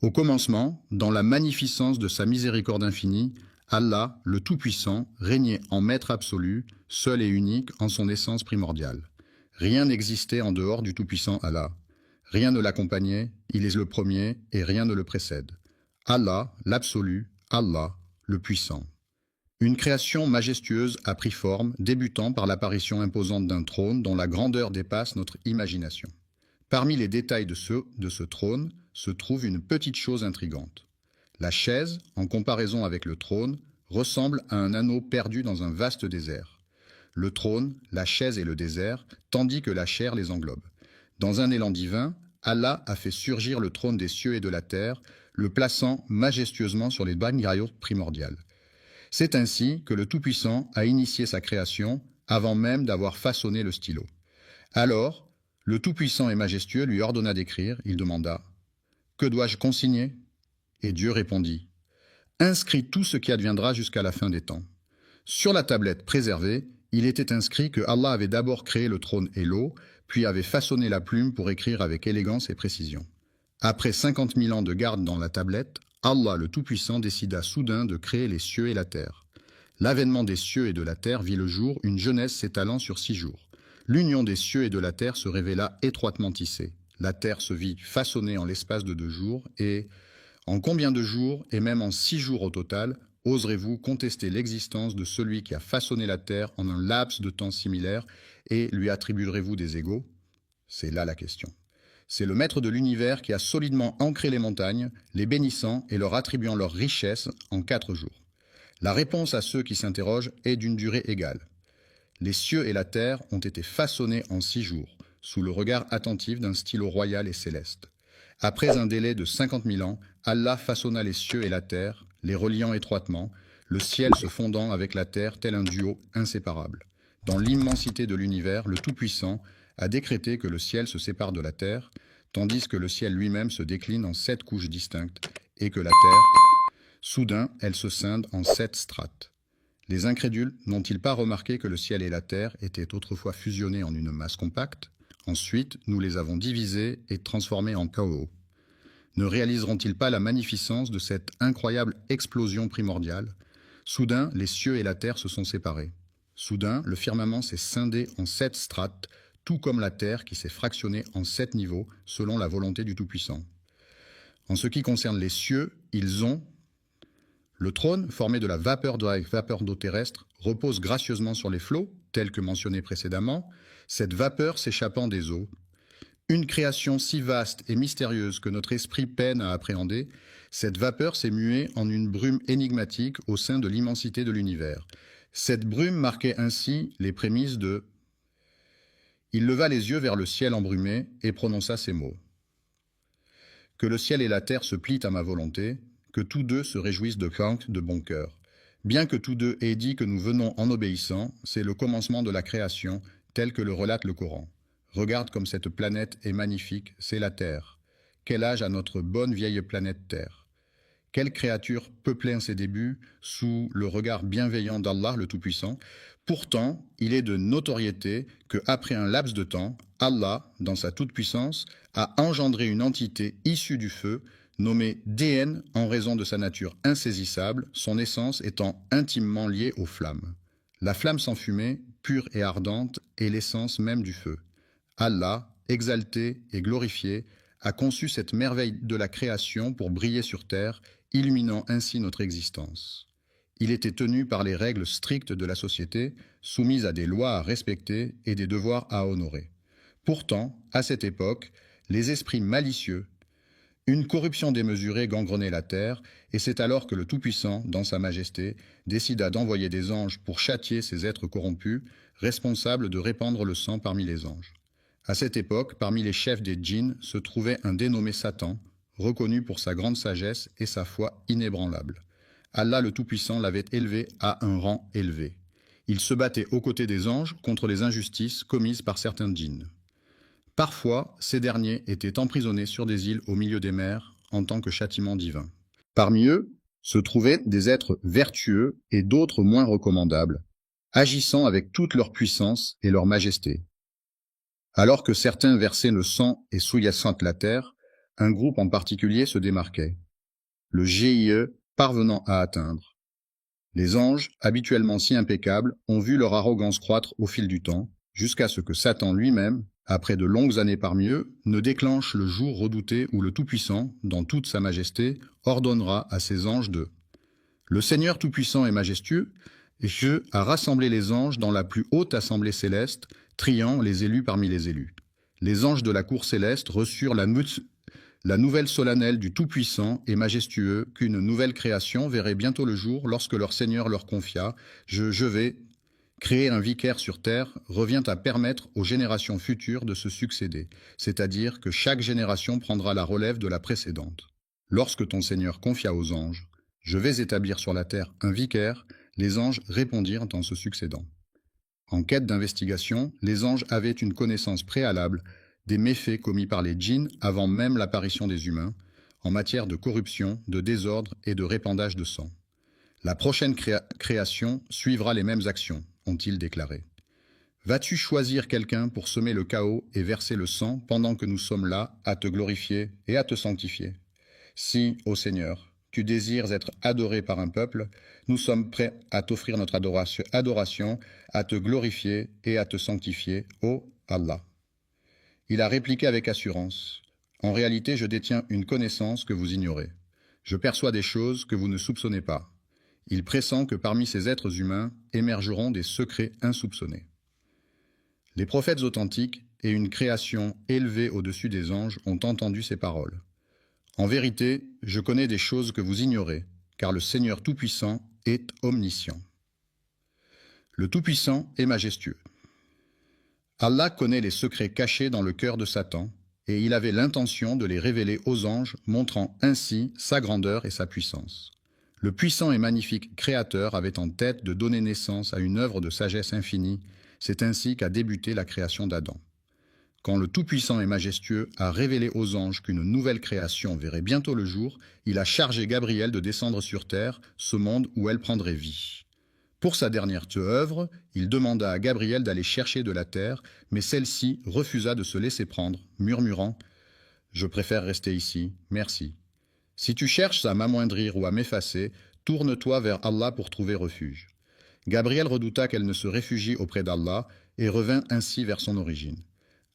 Au commencement, dans la magnificence de sa miséricorde infinie, Allah, le Tout-Puissant, régnait en maître absolu, seul et unique en son essence primordiale. Rien n'existait en dehors du Tout-Puissant Allah. Rien ne l'accompagnait, il est le premier et rien ne le précède. Allah, l'absolu, Allah, le puissant. Une création majestueuse a pris forme, débutant par l'apparition imposante d'un trône dont la grandeur dépasse notre imagination. Parmi les détails de ce trône se trouve une petite chose intrigante. La chaise, en comparaison avec le trône, ressemble à un anneau perdu dans un vaste désert. Le trône, la chaise et le désert, tandis que la chair les englobe. Dans un élan divin, Allah a fait surgir le trône des cieux et de la terre, le plaçant majestueusement sur les bannières primordiales. C'est ainsi que le Tout-Puissant a initié sa création avant même d'avoir façonné le stylo. Alors, le Tout-Puissant et majestueux lui ordonna d'écrire. Il demanda « Que dois-je consigner ?» Et Dieu répondit « Inscris tout ce qui adviendra jusqu'à la fin des temps. » Sur la tablette préservée, il était inscrit que Allah avait d'abord créé le trône et l'eau, puis avait façonné la plume pour écrire avec élégance et précision. Après 50 000 ans de garde dans la tablette, Allah le Tout-Puissant décida soudain de créer les cieux et la terre. L'avènement des cieux et de la terre vit le jour, une jeunesse s'étalant sur 6 jours. L'union des cieux et de la terre se révéla étroitement tissée. La terre se vit façonnée en l'espace de 2 jours, et en combien de jours, et même en 6 jours au total, oserez-vous contester l'existence de celui qui a façonné la terre en un laps de temps similaire, et lui attribuerez-vous des égaux? C'est là la question. C'est le maître de l'univers qui a solidement ancré les montagnes, les bénissant et leur attribuant leur richesse en 4 jours. La réponse à ceux qui s'interrogent est d'une durée égale. Les cieux et la terre ont été façonnés en 6 jours, sous le regard attentif d'un stylo royal et céleste. Après un délai de 50 000 ans, Allah façonna les cieux et la terre, les reliant étroitement, le ciel se fondant avec la terre tel un duo inséparable. Dans l'immensité de l'univers, le Tout-Puissant a décrété que le ciel se sépare de la terre, tandis que le ciel lui-même se décline en 7 couches distinctes, et que la terre, soudain, elle se scinde en 7 strates. Les incrédules n'ont-ils pas remarqué que le ciel et la terre étaient autrefois fusionnés en une masse compacte? Ensuite, nous les avons divisés et transformés en chaos. Ne réaliseront-ils pas la magnificence de cette incroyable explosion primordiale? Soudain, les cieux et la terre se sont séparés. Soudain, le firmament s'est scindé en 7 strates, tout comme la terre qui s'est fractionnée en 7 niveaux, selon la volonté du Tout-Puissant. En ce qui concerne les cieux, ils ont... Le trône, formé de la vapeur d'eau terrestre, repose gracieusement sur les flots, tels que mentionnés précédemment, cette vapeur s'échappant des eaux. Une création si vaste et mystérieuse que notre esprit peine à appréhender, cette vapeur s'est muée en une brume énigmatique au sein de l'immensité de l'univers. Cette brume marquait ainsi les prémices de... Il leva les yeux vers le ciel embrumé et prononça ces mots. Que le ciel et la terre se plient à ma volonté, que tous deux se réjouissent de bon cœur. Bien que tous deux aient dit que nous venons en obéissant, c'est le commencement de la création, tel que le relate le Coran. Regarde comme cette planète est magnifique, c'est la Terre. Quel âge a notre bonne vieille planète Terre? Quelle créature peuplait en ses débuts sous le regard bienveillant d'Allah le Tout-Puissant? Pourtant, il est de notoriété qu'après un laps de temps, Allah, dans sa toute-puissance, a engendré une entité issue du feu, nommée DN en raison de sa nature insaisissable, son essence étant intimement liée aux flammes. La flamme sans fumée, pure et ardente, est l'essence même du feu. Allah, exalté et glorifié, a conçu cette merveille de la création pour briller sur terre, illuminant ainsi notre existence. Il était tenu par les règles strictes de la société, soumises à des lois à respecter et des devoirs à honorer. Pourtant, à cette époque, les esprits malicieux, une corruption démesurée gangrenait la terre, et c'est alors que le Tout-Puissant, dans sa majesté, décida d'envoyer des anges pour châtier ces êtres corrompus, responsables de répandre le sang parmi les anges. À cette époque, parmi les chefs des djinns se trouvait un dénommé Satan, reconnu pour sa grande sagesse et sa foi inébranlable. Allah le Tout-Puissant l'avait élevé à un rang élevé. Il se battait aux côtés des anges contre les injustices commises par certains djinns. Parfois, ces derniers étaient emprisonnés sur des îles au milieu des mers en tant que châtiment divin. Parmi eux se trouvaient des êtres vertueux et d'autres moins recommandables, agissant avec toute leur puissance et leur majesté. Alors que certains versaient le sang et souillassant la terre, Un groupe en particulier se démarquait, le GIE parvenant à atteindre. Les anges, habituellement si impeccables, ont vu leur arrogance croître au fil du temps, jusqu'à ce que Satan lui-même, après de longues années parmi eux, ne déclenche le jour redouté où le Tout-Puissant, dans toute sa majesté, ordonnera à ses anges de « Le Seigneur Tout-Puissant et majestueux, Dieu a rassemblé les anges dans la plus haute assemblée céleste, triant les élus parmi les élus. Les anges de la cour céleste reçurent la nouvelle solennelle du Tout-Puissant et majestueux qu'une nouvelle création verrait bientôt le jour lorsque leur Seigneur leur confia « Je vais créer un vicaire sur terre » revient à permettre aux générations futures de se succéder, c'est-à-dire que chaque génération prendra la relève de la précédente. Lorsque ton Seigneur confia aux anges « Je vais établir sur la terre un vicaire », les anges répondirent en se succédant. En quête d'investigation, les anges avaient une connaissance préalable des méfaits commis par les djinns avant même l'apparition des humains, en matière de corruption, de désordre et de répandage de sang. La prochaine création suivra les mêmes actions, ont-ils déclaré. Vas-tu choisir quelqu'un pour semer le chaos et verser le sang pendant que nous sommes là à te glorifier et à te sanctifier? Si, ô Seigneur, tu désires être adoré par un peuple, nous sommes prêts à t'offrir notre adoration, à te glorifier et à te sanctifier, ô Allah. Il a répliqué avec assurance. En réalité, je détiens une connaissance que vous ignorez. Je perçois des choses que vous ne soupçonnez pas. Il pressent que parmi ces êtres humains émergeront des secrets insoupçonnés. Les prophètes authentiques et une création élevée au-dessus des anges ont entendu ces paroles. En vérité, je connais des choses que vous ignorez, car le Seigneur Tout-Puissant est omniscient. Le Tout-Puissant est majestueux. Allah connaît les secrets cachés dans le cœur de Satan, et il avait l'intention de les révéler aux anges, montrant ainsi sa grandeur et sa puissance. Le puissant et magnifique Créateur avait en tête de donner naissance à une œuvre de sagesse infinie, c'est ainsi qu'a débuté la création d'Adam. Quand le Tout-Puissant et majestueux a révélé aux anges qu'une nouvelle création verrait bientôt le jour, il a chargé Gabriel de descendre sur terre, ce monde où elle prendrait vie. Pour sa dernière œuvre, il demanda à Gabriel d'aller chercher de la terre, mais celle-ci refusa de se laisser prendre, murmurant « Je préfère rester ici, merci. Si tu cherches à m'amoindrir ou à m'effacer, tourne-toi vers Allah pour trouver refuge. » Gabriel redouta qu'elle ne se réfugie auprès d'Allah et revint ainsi vers son origine.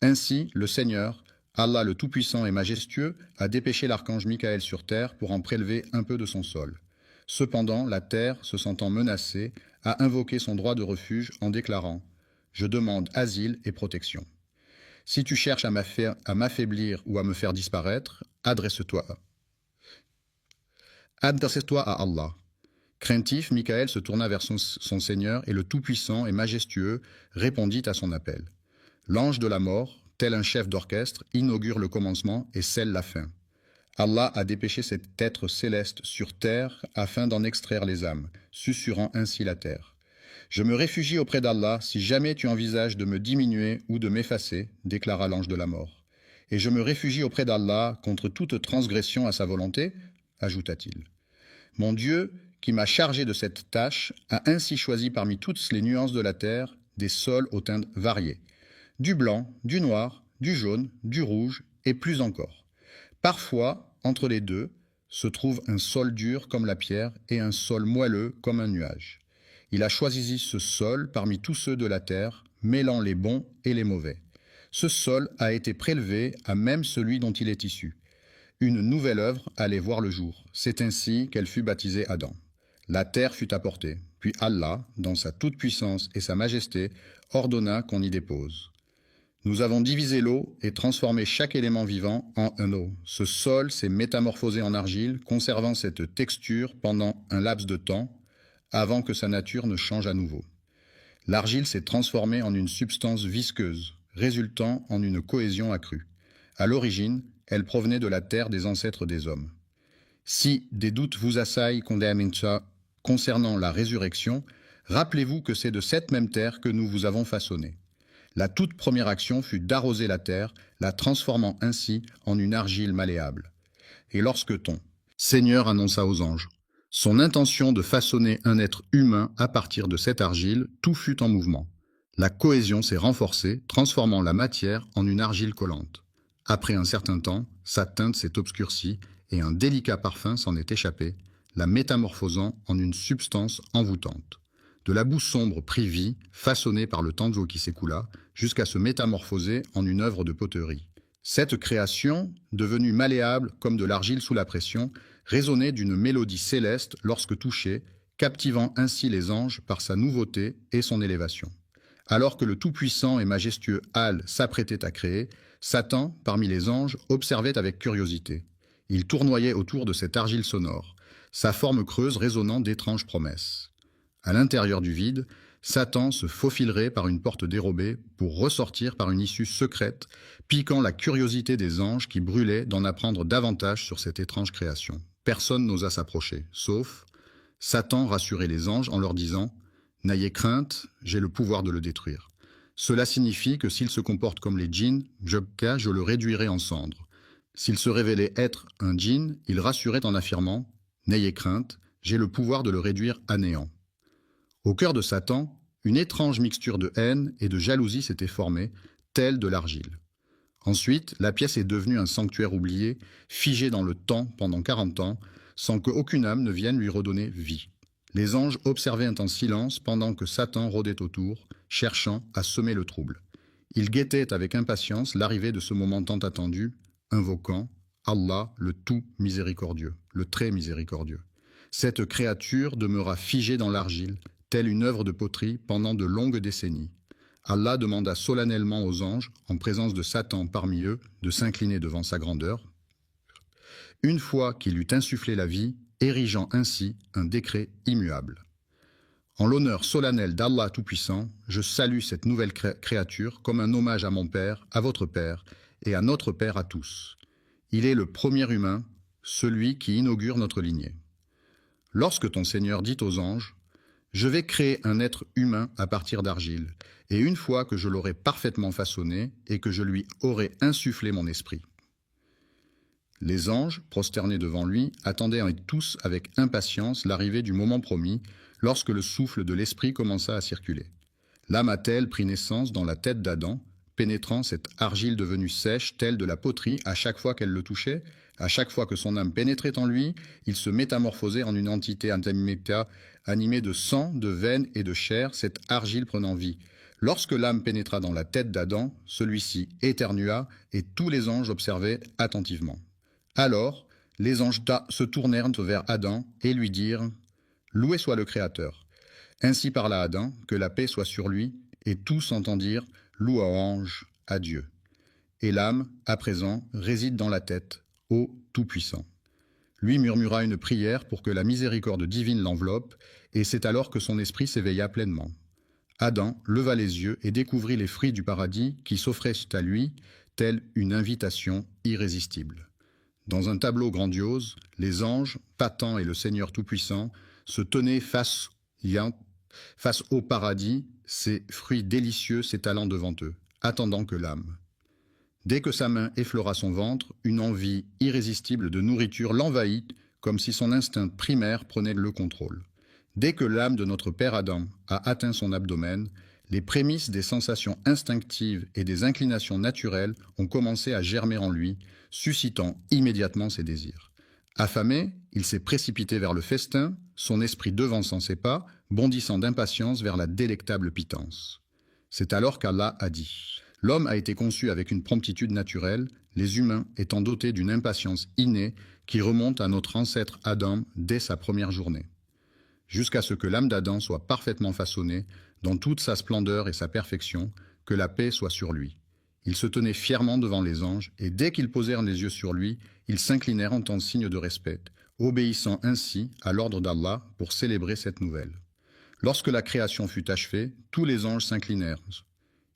Ainsi, le Seigneur, Allah le Tout-Puissant et majestueux, a dépêché l'archange Michaël sur terre pour en prélever un peu de son sol. Cependant, la terre, se sentant menacée, a invoqué son droit de refuge en déclarant « Je demande asile et protection. Si tu cherches à m'affaiblir ou à me faire disparaître, adresse-toi à Allah. » Craintif, Michaël se tourna vers son Seigneur et le Tout-Puissant et majestueux répondit à son appel. L'ange de la mort, tel un chef d'orchestre, inaugure le commencement et scelle la fin. Allah a dépêché cet être céleste sur terre afin d'en extraire les âmes, susurrant ainsi la terre. « Je me réfugie auprès d'Allah si jamais tu envisages de me diminuer ou de m'effacer, déclara l'ange de la mort. Et je me réfugie auprès d'Allah contre toute transgression à sa volonté, ajouta-t-il. Mon Dieu, qui m'a chargé de cette tâche, a ainsi choisi parmi toutes les nuances de la terre des sols aux teintes variées. Du blanc, du noir, du jaune, du rouge et plus encore. Parfois, entre les deux, se trouve un sol dur comme la pierre et un sol moelleux comme un nuage. Il a choisi ce sol parmi tous ceux de la terre, mêlant les bons et les mauvais. Ce sol a été prélevé à même celui dont il est issu. Une nouvelle œuvre allait voir le jour. C'est ainsi qu'elle fut baptisée Adam. La terre fut apportée, puis Allah, dans sa toute-puissance et sa majesté, ordonna qu'on y dépose. Nous avons divisé l'eau et transformé chaque élément vivant en un eau. Ce sol s'est métamorphosé en argile, conservant cette texture pendant un laps de temps, avant que sa nature ne change à nouveau. L'argile s'est transformée en une substance visqueuse, résultant en une cohésion accrue. À l'origine, elle provenait de la terre des ancêtres des hommes. Si des doutes vous assaillent concernant la résurrection, rappelez-vous que c'est de cette même terre que nous vous avons façonné. La toute première action fut d'arroser la terre, la transformant ainsi en une argile malléable. Et lorsque ton Seigneur annonça aux anges son intention de façonner un être humain à partir de cette argile, tout fut en mouvement. La cohésion s'est renforcée, transformant la matière en une argile collante. Après un certain temps, sa teinte s'est obscurcie et un délicat parfum s'en est échappé, la métamorphosant en une substance envoûtante. De la boue sombre prit vie, façonnée par le temps d'eau qui s'écoula, jusqu'à se métamorphoser en une œuvre de poterie. Cette création, devenue malléable comme de l'argile sous la pression, résonnait d'une mélodie céleste lorsque touchée, captivant ainsi les anges par sa nouveauté et son élévation. Alors que le tout-puissant et majestueux Al s'apprêtait à créer, Satan, parmi les anges, observait avec curiosité. Il tournoyait autour de cette argile sonore, sa forme creuse résonnant d'étranges promesses. À l'intérieur du vide, Satan se faufilerait par une porte dérobée pour ressortir par une issue secrète, piquant la curiosité des anges qui brûlaient d'en apprendre davantage sur cette étrange création. Personne n'osa s'approcher, sauf Satan rassurait les anges en leur disant « N'ayez crainte, j'ai le pouvoir de le détruire. Cela signifie que s'il se comporte comme les djinns, je le réduirai en cendres. S'il se révélait être un djinn, il rassurait en affirmant « N'ayez crainte, j'ai le pouvoir de le réduire à néant. » Au cœur de Satan, une étrange mixture de haine et de jalousie s'était formée, telle de l'argile. Ensuite, la pièce est devenue un sanctuaire oublié, figé dans le temps pendant 40 ans, sans qu'aucune âme ne vienne lui redonner vie. Les anges observaient en silence pendant que Satan rôdait autour, cherchant à semer le trouble. Ils guettaient avec impatience l'arrivée de ce moment tant attendu, invoquant Allah, le tout miséricordieux, le très miséricordieux. Cette créature demeura figée dans l'argile, telle une œuvre de poterie pendant de longues décennies. Allah demanda solennellement aux anges, en présence de Satan parmi eux, de s'incliner devant sa grandeur. Une fois qu'il eut insufflé la vie, érigeant ainsi un décret immuable. En l'honneur solennel d'Allah Tout-Puissant, je salue cette nouvelle créature comme un hommage à mon Père, à votre Père, et à notre Père à tous. Il est le premier humain, celui qui inaugure notre lignée. Lorsque ton Seigneur dit aux anges, « Je vais créer un être humain à partir d'argile, et une fois que je l'aurai parfaitement façonné et que je lui aurai insufflé mon esprit. » Les anges, prosternés devant lui, attendaient tous avec impatience l'arrivée du moment promis, lorsque le souffle de l'esprit commença à circuler. L'âme a-t-elle pris naissance dans la tête d'Adam, pénétrant cette argile devenue sèche, telle de la poterie, à chaque fois qu'elle le touchait? À chaque fois que son âme pénétrait en lui, il se métamorphosait en une entité animée de sang, de veines et de chair, cette argile prenant vie. Lorsque l'âme pénétra dans la tête d'Adam, celui-ci éternua et tous les anges observaient attentivement. Alors, les anges se tournèrent vers Adam et lui dirent « Loué soit le Créateur ». Ainsi parla Adam, que la paix soit sur lui, et tous entendirent « Louange à Dieu ». Et l'âme, à présent, réside dans la tête, ô Tout-Puissant. Lui murmura une prière pour que la miséricorde divine l'enveloppe, et c'est alors que son esprit s'éveilla pleinement. Adam leva les yeux et découvrit les fruits du paradis qui s'offraient à lui, telle une invitation irrésistible. Dans un tableau grandiose, les anges, Satan et le Seigneur Tout-Puissant, se tenaient face au paradis, ces fruits délicieux s'étalant devant eux, attendant que l'âme. Dès que sa main effleura son ventre, une envie irrésistible de nourriture l'envahit, comme si son instinct primaire prenait le contrôle. Dès que l'âme de notre père Adam a atteint son abdomen, les prémices des sensations instinctives et des inclinations naturelles ont commencé à germer en lui, suscitant immédiatement ses désirs. Affamé, il s'est précipité vers le festin, son esprit devançant ses pas, bondissant d'impatience vers la délectable pitance. C'est alors qu'Allah a dit « L'homme a été conçu avec une promptitude naturelle, les humains étant dotés d'une impatience innée qui remonte à notre ancêtre Adam dès sa première journée. Jusqu'à ce que l'âme d'Adam soit parfaitement façonnée, dans toute sa splendeur et sa perfection, que la paix soit sur lui. Il se tenait fièrement devant les anges, et dès qu'ils posèrent les yeux sur lui, ils s'inclinèrent en tant signe de respect, obéissant ainsi à l'ordre d'Allah pour célébrer cette nouvelle. Lorsque la création fut achevée, tous les anges s'inclinèrent,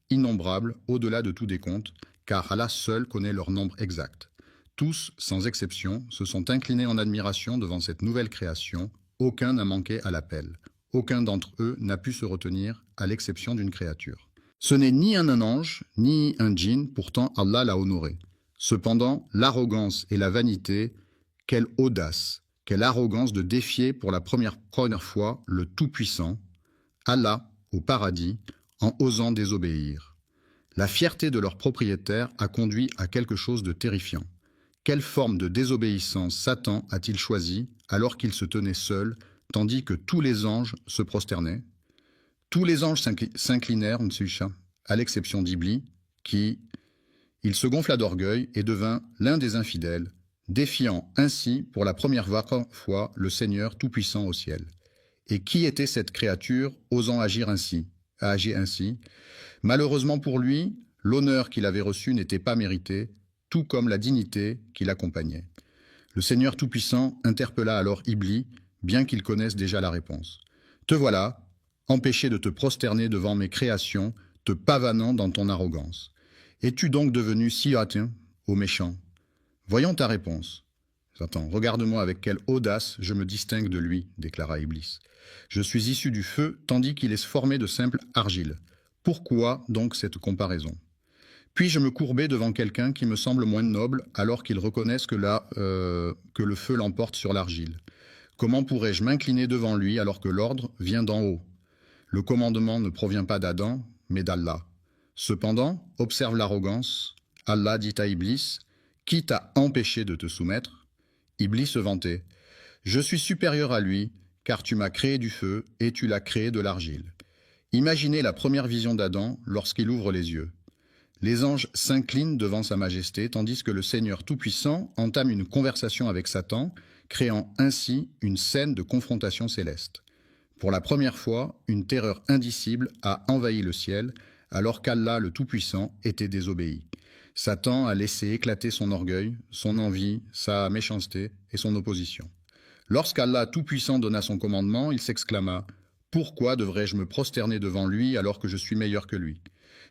innombrables au-delà de tout décompte, car Allah seul connaît leur nombre exact. Tous, sans exception, se sont inclinés en admiration devant cette nouvelle création. Aucun n'a manqué à l'appel. Aucun d'entre eux n'a pu se retenir, à l'exception d'une créature. Ce n'est ni un ange, ni un djinn, pourtant Allah l'a honoré. Cependant, l'arrogance et la vanité, quelle audace, quelle arrogance de défier pour la première fois le Tout-Puissant, Allah, au paradis, en osant désobéir. La fierté de leur propriétaire a conduit à quelque chose de terrifiant. Quelle forme de désobéissance Satan a-t-il choisi alors qu'il se tenait seul, tandis que tous les anges se prosternaient? Tous les anges s'inclinèrent, à l'exception d'Iblis, qui, il se gonfla d'orgueil et devint l'un des infidèles, défiant ainsi pour la première fois le Seigneur Tout-Puissant au ciel. Et qui était cette créature osant agir ainsi? Malheureusement pour lui, l'honneur qu'il avait reçu n'était pas mérité, tout comme la dignité qui l'accompagnait. Le Seigneur Tout-Puissant interpella alors Iblis, bien qu'il connaisse déjà la réponse. « Te voilà, empêché de te prosterner devant mes créations, te pavanant dans ton arrogance. Es-tu donc devenu si hâtin, ô méchant? Voyons ta réponse. » « Satan, regarde-moi avec quelle audace je me distingue de lui, déclara Iblis. Je suis issu du feu, tandis qu'il est formé de simple argile. Pourquoi donc cette comparaison? Puis-je me courber devant quelqu'un qui me semble moins noble, alors qu'il reconnaisse que le feu l'emporte sur l'argile? Comment pourrais-je m'incliner devant lui alors que l'ordre vient d'en haut? Le commandement ne provient pas d'Adam, mais d'Allah. Cependant, observe l'arrogance. Allah dit à Iblis, « Qui t'a empêché de te soumettre ?» Iblis se vantait. « Je suis supérieur à lui, car tu m'as créé du feu et tu l'as créé de l'argile. » Imaginez la première vision d'Adam lorsqu'il ouvre les yeux. Les anges s'inclinent devant sa majesté, tandis que le Seigneur Tout-Puissant entame une conversation avec Satan, créant ainsi une scène de confrontation céleste. Pour la première fois, une terreur indicible a envahi le ciel, alors qu'Allah le Tout-Puissant était désobéi. Satan a laissé éclater son orgueil, son envie, sa méchanceté et son opposition. Lorsqu'Allah Tout-Puissant donna son commandement, il s'exclama « Pourquoi devrais-je me prosterner devant lui alors que je suis meilleur que lui ?»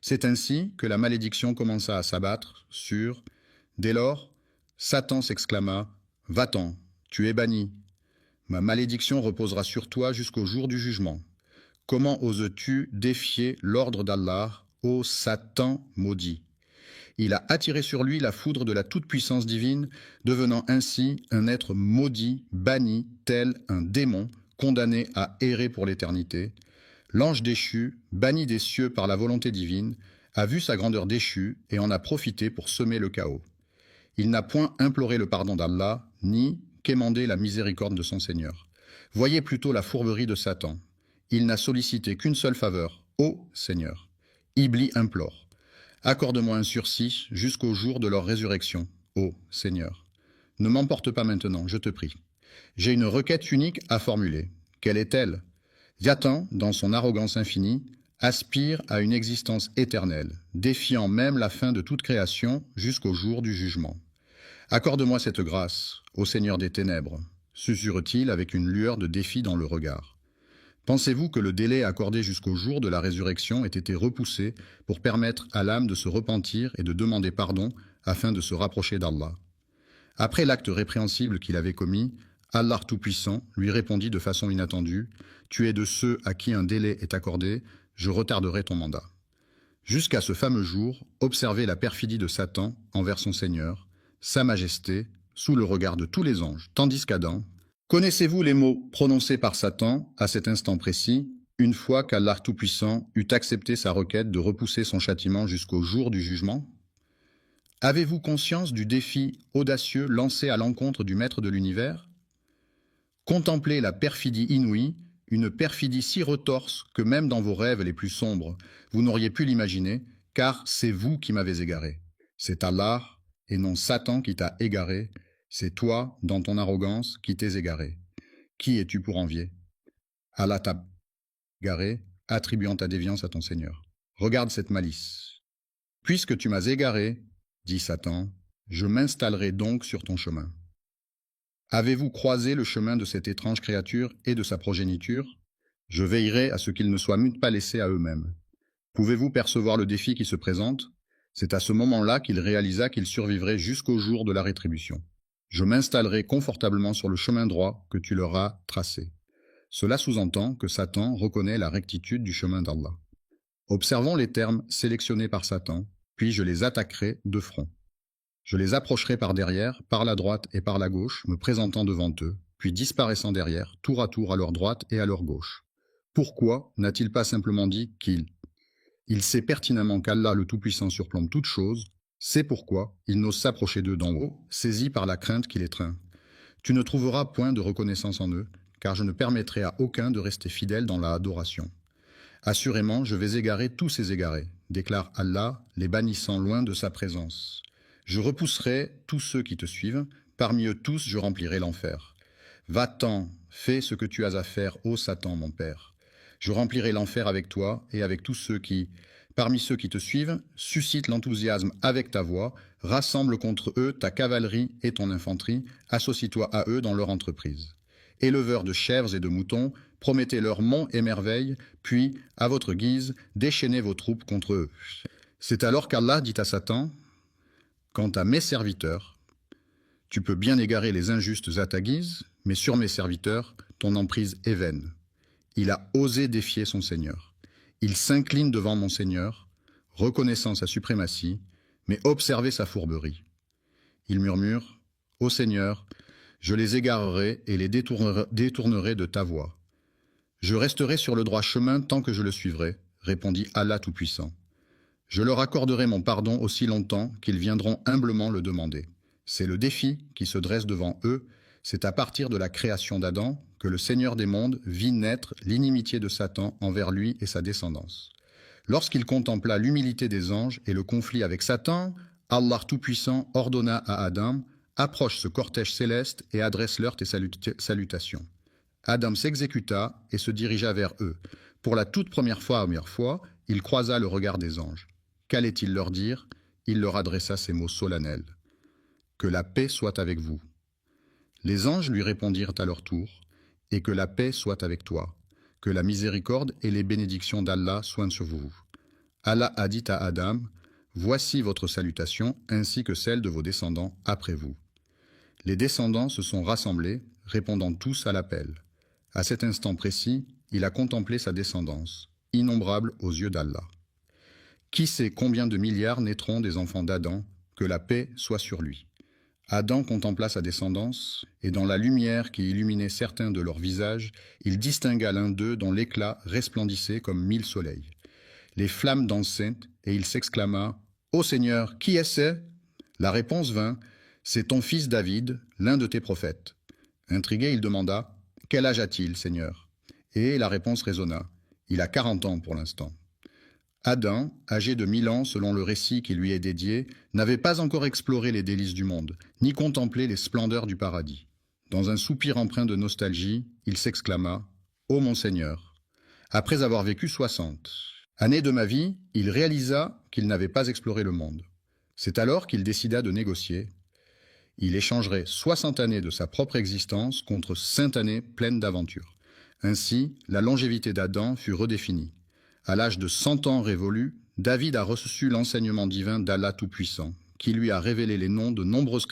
C'est ainsi que la malédiction commença à s'abattre sur... Dès lors, Satan s'exclama « Va-t'en, tu es banni. Ma malédiction reposera sur toi jusqu'au jour du jugement. Comment oses-tu défier l'ordre d'Allah, ô Satan maudit ?» Il a attiré sur lui la foudre de la toute-puissance divine, devenant ainsi un être maudit, banni, tel un démon, condamné à errer pour l'éternité. L'ange déchu, banni des cieux par la volonté divine, a vu sa grandeur déchue et en a profité pour semer le chaos. Il n'a point imploré le pardon d'Allah, ni quémandé la miséricorde de son Seigneur. Voyez plutôt la fourberie de Satan. Il n'a sollicité qu'une seule faveur, ô Seigneur. Iblis implore. Accorde-moi un sursis jusqu'au jour de leur résurrection, ô Seigneur. Ne m'emporte pas maintenant, je te prie. J'ai une requête unique à formuler. Quelle est-elle? Satan, dans son arrogance infinie, aspire à une existence éternelle, défiant même la fin de toute création jusqu'au jour du jugement. Accorde-moi cette grâce, ô Seigneur des ténèbres, susurre-t-il avec une lueur de défi dans le regard. Pensez-vous que le délai accordé jusqu'au jour de la résurrection ait été repoussé pour permettre à l'âme de se repentir et de demander pardon afin de se rapprocher d'Allah? Après l'acte répréhensible qu'il avait commis, Allah Tout-Puissant lui répondit de façon inattendue « Tu es de ceux à qui un délai est accordé, je retarderai ton mandat. » Jusqu'à ce fameux jour, observez la perfidie de Satan envers son Seigneur, sa majesté, sous le regard de tous les anges, tandis qu'Adam... Connaissez-vous les mots prononcés par Satan à cet instant précis, une fois qu'Allah Tout-Puissant eut accepté sa requête de repousser son châtiment jusqu'au jour du jugement? Avez-vous conscience du défi audacieux lancé à l'encontre du Maître de l'univers? Contemplez la perfidie inouïe, une perfidie si retorse que même dans vos rêves les plus sombres, vous n'auriez pu l'imaginer, car c'est vous qui m'avez égaré. C'est Allah, et non Satan qui t'a égaré. C'est toi, dans ton arrogance, qui t'es égaré. Qui es-tu pour envier? Allah t'a égaré, attribuant ta déviance à ton Seigneur. Regarde cette malice. Puisque tu m'as égaré, dit Satan, je m'installerai donc sur ton chemin. Avez-vous croisé le chemin de cette étrange créature et de sa progéniture? Je veillerai à ce qu'ils ne soient pas laissés à eux-mêmes. Pouvez-vous percevoir le défi qui se présente? C'est à ce moment-là qu'il réalisa qu'il survivrait jusqu'au jour de la rétribution. Je m'installerai confortablement sur le chemin droit que tu leur as tracé. Cela sous-entend que Satan reconnaît la rectitude du chemin d'Allah. Observons les termes sélectionnés par Satan, puis je les attaquerai de front. Je les approcherai par derrière, par la droite et par la gauche, me présentant devant eux, puis disparaissant derrière, tour à leur droite et à leur gauche. Pourquoi n'a-t-il pas simplement dit qu'il Il sait pertinemment qu'Allah le Tout-Puissant surplombe toute chose, c'est pourquoi il n'ose s'approcher d'eux d'en haut, saisi par la crainte qui les étreint. Tu ne trouveras point de reconnaissance en eux, car je ne permettrai à aucun de rester fidèle dans la adoration. Assurément, je vais égarer tous ces égarés, déclare Allah, les bannissant loin de sa présence. Je repousserai tous ceux qui te suivent, parmi eux tous je remplirai l'enfer. Va-t'en, fais ce que tu as à faire, ô Satan, mon père. Je remplirai l'enfer avec toi et avec tous ceux qui, parmi ceux qui te suivent, suscitent l'enthousiasme avec ta voix, rassemble contre eux ta cavalerie et ton infanterie, associe-toi à eux dans leur entreprise. Éleveurs de chèvres et de moutons, promettez-leur monts et merveilles, puis, à votre guise, déchaînez vos troupes contre eux. C'est alors qu'Allah dit à Satan, « Quant à mes serviteurs, tu peux bien égarer les injustes à ta guise, mais sur mes serviteurs, ton emprise est vaine. » Il a osé défier son Seigneur. Il s'incline devant mon Seigneur, reconnaissant sa suprématie, mais observez sa fourberie. Il murmure, « Ô Seigneur, je les égarerai et les détournerai de ta voie. Je resterai sur le droit chemin tant que je le suivrai, répondit Allah Tout-Puissant. Je leur accorderai mon pardon aussi longtemps qu'ils viendront humblement le demander. C'est le défi qui se dresse devant eux. C'est à partir de la création d'Adam que le Seigneur des mondes vit naître l'inimitié de Satan envers lui et sa descendance. Lorsqu'il contempla l'humilité des anges et le conflit avec Satan, Allah Tout-Puissant ordonna à Adam « Approche ce cortège céleste et adresse-leur tes salutations. » Adam s'exécuta et se dirigea vers eux. Pour la toute première fois, il croisa le regard des anges. Qu'allait-il leur dire? Il leur adressa ces mots solennels. « Que la paix soit avec vous. » Les anges lui répondirent à leur tour. « Et que la paix soit avec toi. Que la miséricorde et les bénédictions d'Allah soient sur vous. » Allah a dit à Adam, « Voici votre salutation ainsi que celle de vos descendants après vous. » Les descendants se sont rassemblés, répondant tous à l'appel. À cet instant précis, il a contemplé sa descendance, innombrable aux yeux d'Allah. Qui sait combien de milliards naîtront des enfants d'Adam, que la paix soit sur lui. Adam contempla sa descendance, et dans la lumière qui illuminait certains de leurs visages, il distingua l'un d'eux dont l'éclat resplendissait comme 1000 soleils. Les flammes dansaient, et il s'exclama « Ô Seigneur, qui est-ce » La réponse vint « C'est ton fils David, l'un de tes prophètes. » Intrigué, il demanda « Quel âge a-t-il, Seigneur ?» Et la réponse résonna « Il a 40 ans pour l'instant. » Adam, âgé de 1000 ans selon le récit qui lui est dédié, n'avait pas encore exploré les délices du monde, ni contemplé les splendeurs du paradis. Dans un soupir empreint de nostalgie, il s'exclama « Ô mon Seigneur !» Après avoir vécu 60 années de ma vie, il réalisa qu'il n'avait pas exploré le monde. C'est alors qu'il décida de négocier. Il échangerait 60 années de sa propre existence contre 5 années pleines d'aventures. Ainsi, la longévité d'Adam fut redéfinie. À l'âge de 100 ans révolus, David a reçu l'enseignement divin d'Allah Tout-Puissant, qui lui a révélé les noms de nombreuses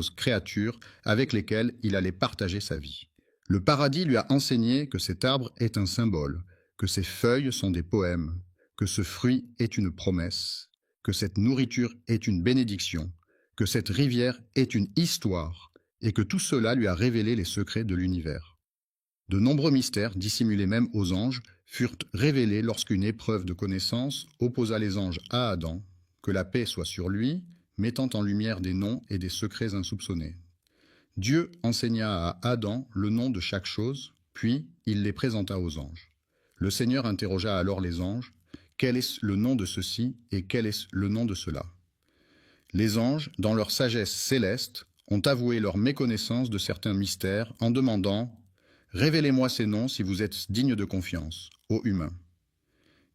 créatures avec lesquelles il allait partager sa vie. Le paradis lui a enseigné que cet arbre est un symbole, que ses feuilles sont des poèmes, que ce fruit est une promesse, que cette nourriture est une bénédiction, que cette rivière est une histoire, et que tout cela lui a révélé les secrets de l'univers. De nombreux mystères, dissimulés même aux anges, furent révélés lorsqu'une épreuve de connaissance opposa les anges à Adam, que la paix soit sur lui, mettant en lumière des noms et des secrets insoupçonnés. Dieu enseigna à Adam le nom de chaque chose, puis il les présenta aux anges. Le Seigneur interrogea alors les anges, « Quel est le nom de ceci et quel est le nom de cela ?» Les anges, dans leur sagesse céleste, ont avoué leur méconnaissance de certains mystères en demandant « Révélez-moi ces noms si vous êtes dignes de confiance, ô humains. »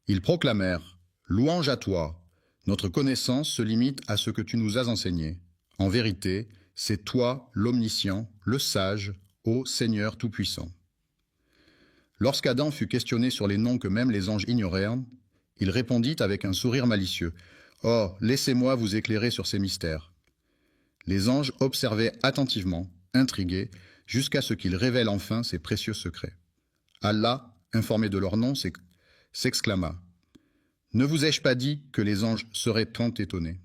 Ils proclamèrent « Louange à toi, notre connaissance se limite à ce que tu nous as enseigné. En vérité, c'est toi l'omniscient, le sage, ô Seigneur Tout-Puissant. » Lorsqu'Adam fut questionné sur les noms que même les anges ignorèrent, il répondit avec un sourire malicieux « Oh, laissez-moi vous éclairer sur ces mystères. » Les anges observaient attentivement, intrigués, jusqu'à ce qu'il révèle enfin ses précieux secrets. Allah, informé de leur nom, s'exclama « Ne vous ai-je pas dit que les anges seraient tant étonnés?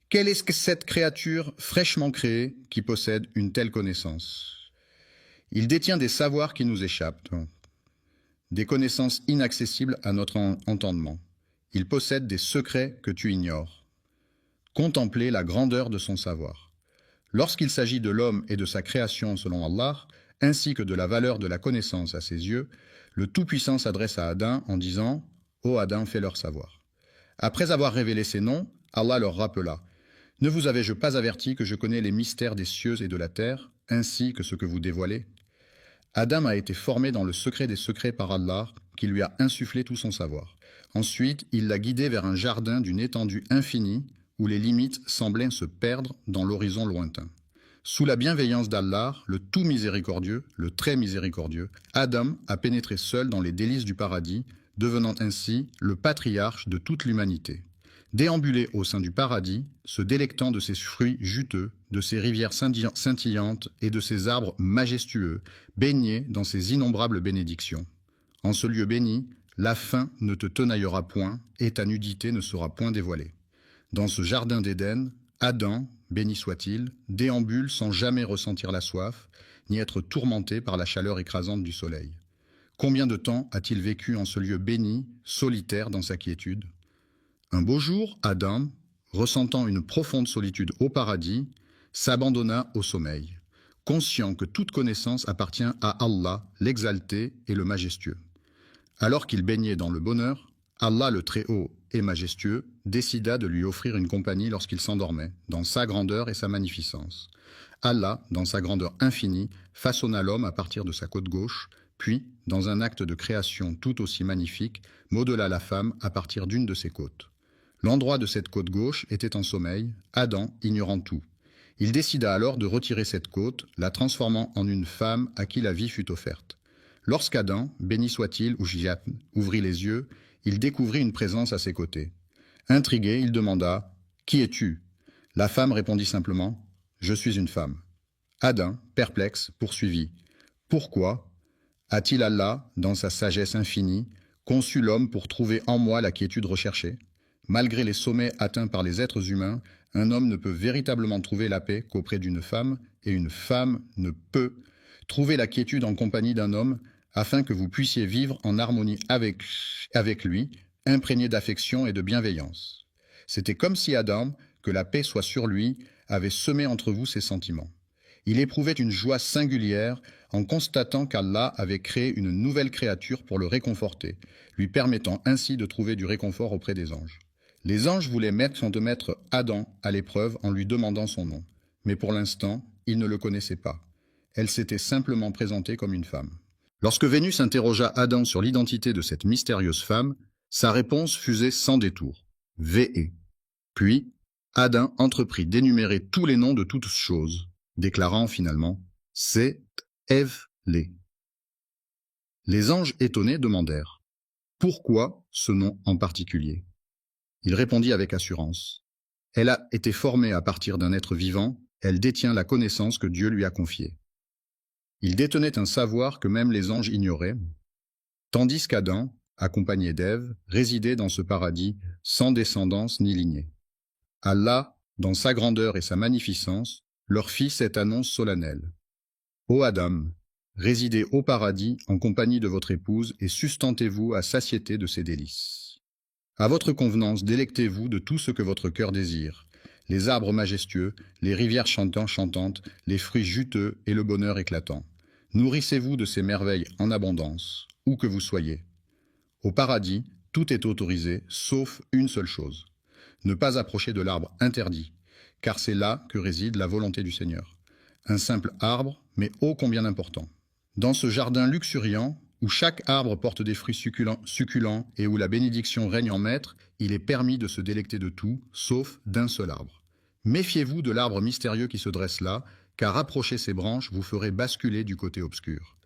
Quelle est cette créature fraîchement créée qui possède une telle connaissance? Il détient des savoirs qui nous échappent. des connaissances inaccessibles à notre entendement. Il possède des secrets que tu ignores. Contemplez la grandeur de son savoir. Lorsqu'il s'agit de l'homme et de sa création selon Allah, ainsi que de la valeur de la connaissance à ses yeux, le Tout-Puissant s'adresse à Adam en disant « Ô Adam, fais-leur savoir ». Après avoir révélé ces noms, Allah leur rappela « Ne vous avais-je pas averti que je connais les mystères des cieux et de la terre, ainsi que ce que vous dévoilez ?» Adam a été formé dans le secret des secrets par Allah, qui lui a insufflé tout son savoir. Ensuite, il l'a guidé vers un jardin d'une étendue infinie, où les limites semblaient se perdre dans l'horizon lointain. Sous la bienveillance d'Allah, le tout miséricordieux, le très miséricordieux, Adam a pénétré seul dans les délices du paradis, devenant ainsi le patriarche de toute l'humanité. Déambulé au sein du paradis, se délectant de ses fruits juteux, de ses rivières scintillantes et de ses arbres majestueux, baigné dans ses innombrables bénédictions. En ce lieu béni, la faim ne te tenaillera point et ta nudité ne sera point dévoilée. Dans ce jardin d'Éden, Adam, béni soit-il, déambule sans jamais ressentir la soif, ni être tourmenté par la chaleur écrasante du soleil. Combien de temps a-t-il vécu en ce lieu béni, solitaire dans sa quiétude ? Un beau jour, Adam, ressentant une profonde solitude au paradis, s'abandonna au sommeil, conscient que toute connaissance appartient à Allah, l'exalté et le majestueux. Alors qu'il baignait dans le bonheur, Allah le Très-Haut et majestueux décida de lui offrir une compagnie lorsqu'il s'endormait, dans sa grandeur et sa magnificence. Allah, dans sa grandeur infinie, façonna l'homme à partir de sa côte gauche, puis, dans un acte de création tout aussi magnifique, modela la femme à partir d'une de ses côtes. L'endroit de cette côte gauche était en sommeil, Adam ignorant tout. Il décida alors de retirer cette côte, la transformant en une femme à qui la vie fut offerte. Lorsqu'Adam, béni soit-il, ouvrit les yeux, il découvrit une présence à ses côtés. Intrigué, il demanda « Qui es-tu » La femme répondit simplement « Je suis une femme ». Adam, perplexe, poursuivit « Pourquoi a-t-il Allah, dans sa sagesse infinie, conçu l'homme pour trouver en moi la quiétude recherchée ? Malgré les sommets atteints par les êtres humains, un homme ne peut véritablement trouver la paix qu'auprès d'une femme, et une femme ne peut trouver la quiétude en compagnie d'un homme, afin que vous puissiez vivre en harmonie avec lui, imprégné d'affection et de bienveillance. C'était comme si Adam, que la paix soit sur lui, avait semé entre vous ses sentiments. Il éprouvait une joie singulière en constatant qu'Allah avait créé une nouvelle créature pour le réconforter, lui permettant ainsi de trouver du réconfort auprès des anges. Les anges voulaient mettre Adam à l'épreuve en lui demandant son nom, mais pour l'instant, ils ne le connaissaient pas. Elle s'était simplement présentée comme une femme. Lorsque Vénus interrogea Adam sur l'identité de cette mystérieuse femme, sa réponse fusait sans détour. Vé. Puis, Adam entreprit d'énumérer tous les noms de toutes choses, déclarant finalement « C'est Ève-lé ». Les anges étonnés demandèrent « Pourquoi ce nom en particulier ?» Il répondit avec assurance « Elle a été formée à partir d'un être vivant, elle détient la connaissance que Dieu lui a confiée. » Il détenait un savoir que même les anges ignoraient, tandis qu'Adam, accompagné d'Ève, résidait dans ce paradis sans descendance ni lignée. Allah, dans sa grandeur et sa magnificence, leur fit cette annonce solennelle. « Ô Adam, résidez au paradis en compagnie de votre épouse et sustentez-vous à satiété de ses délices. À votre convenance, délectez-vous de tout ce que votre cœur désire, les arbres majestueux, les rivières chantantes, les fruits juteux et le bonheur éclatant. Nourrissez-vous de ces merveilles en abondance, où que vous soyez. Au paradis, tout est autorisé, sauf une seule chose. Ne pas approcher de l'arbre interdit, car c'est là que réside la volonté du Seigneur. Un simple arbre, mais ô combien important. Dans ce jardin luxuriant, où chaque arbre porte des fruits succulents et où la bénédiction règne en maître, il est permis de se délecter de tout, sauf d'un seul arbre. Méfiez-vous de l'arbre mystérieux qui se dresse là, car approcher ses branches vous ferait basculer du côté obscur.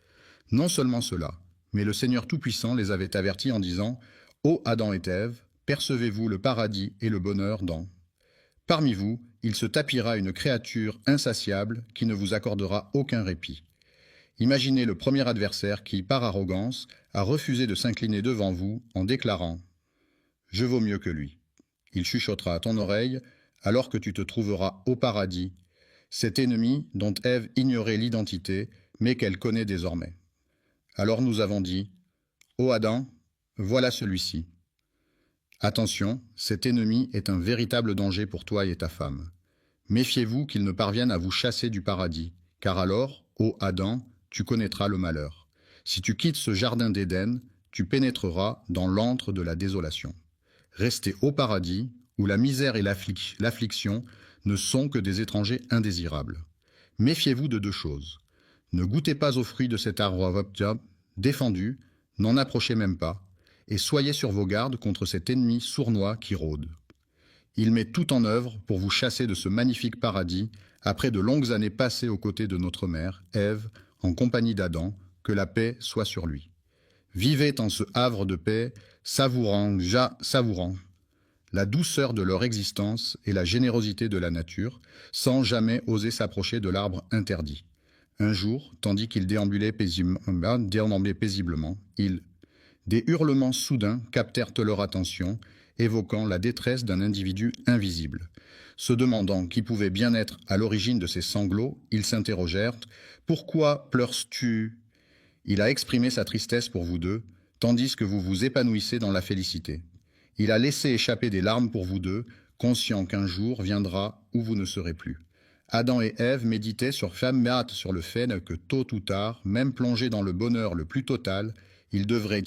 Non seulement cela, mais le Seigneur Tout-Puissant les avait avertis en disant « Ô Adam et Ève, percevez-vous le paradis et le bonheur dans... » Parmi vous, il se tapira une créature insatiable qui ne vous accordera aucun répit. Imaginez le premier adversaire qui, par arrogance, a refusé de s'incliner devant vous en déclarant « Je vaux mieux que lui ». Il chuchotera à ton oreille, alors que tu te trouveras au paradis, cet ennemi dont Ève ignorait l'identité, mais qu'elle connaît désormais. Alors nous avons dit Ô Adam, voilà celui-ci. Attention, cet ennemi est un véritable danger pour toi et ta femme. Méfiez-vous qu'il ne parvienne à vous chasser du paradis, car alors, ô Adam, tu connaîtras le malheur. Si tu quittes ce jardin d'Éden, tu pénétreras dans l'antre de la désolation. Restez au paradis, où la misère et l'affliction ne sont que des étrangers indésirables. Méfiez-vous de deux choses. Ne goûtez pas aux fruits de cet arbre défendu, n'en approchez même pas, et soyez sur vos gardes contre cet ennemi sournois qui rôde. Il met tout en œuvre pour vous chasser de ce magnifique paradis, après de longues années passées aux côtés de notre mère, Ève, en compagnie d'Adam, que la paix soit sur lui. Vivez en ce havre de paix, savourant la douceur de leur existence et la générosité de la nature, sans jamais oser s'approcher de l'arbre interdit. Un jour, tandis qu'ils déambulaient paisiblement, des hurlements soudains captèrent leur attention, évoquant la détresse d'un individu invisible. Se demandant qui pouvait bien être à l'origine de ces sanglots, ils s'interrogèrent « Pourquoi pleures-tu » Il a exprimé sa tristesse pour vous deux, tandis que vous vous épanouissez dans la félicité. Il a laissé échapper des larmes pour vous deux, conscient qu'un jour viendra où vous ne serez plus. Adam et Ève méditaient sur le fait que tôt ou tard, même plongés dans le bonheur le plus total, ils devraient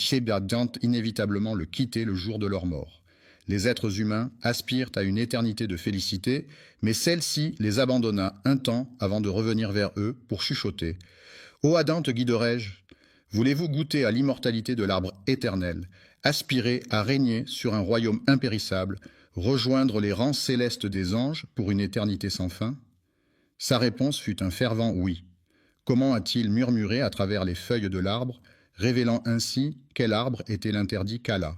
inévitablement le quitter le jour de leur mort. Les êtres humains aspirent à une éternité de félicité, mais celle-ci les abandonna un temps avant de revenir vers eux pour chuchoter. « Ô Adam, te guiderai-je ? Voulez-vous goûter à l'immortalité de l'arbre éternel, aspirer à régner sur un royaume impérissable, rejoindre les rangs célestes des anges pour une éternité sans fin ?» Sa réponse fut un fervent oui. Comment a-t-il murmuré à travers les feuilles de l'arbre, révélant ainsi quel arbre était l'interdit qu'Allah.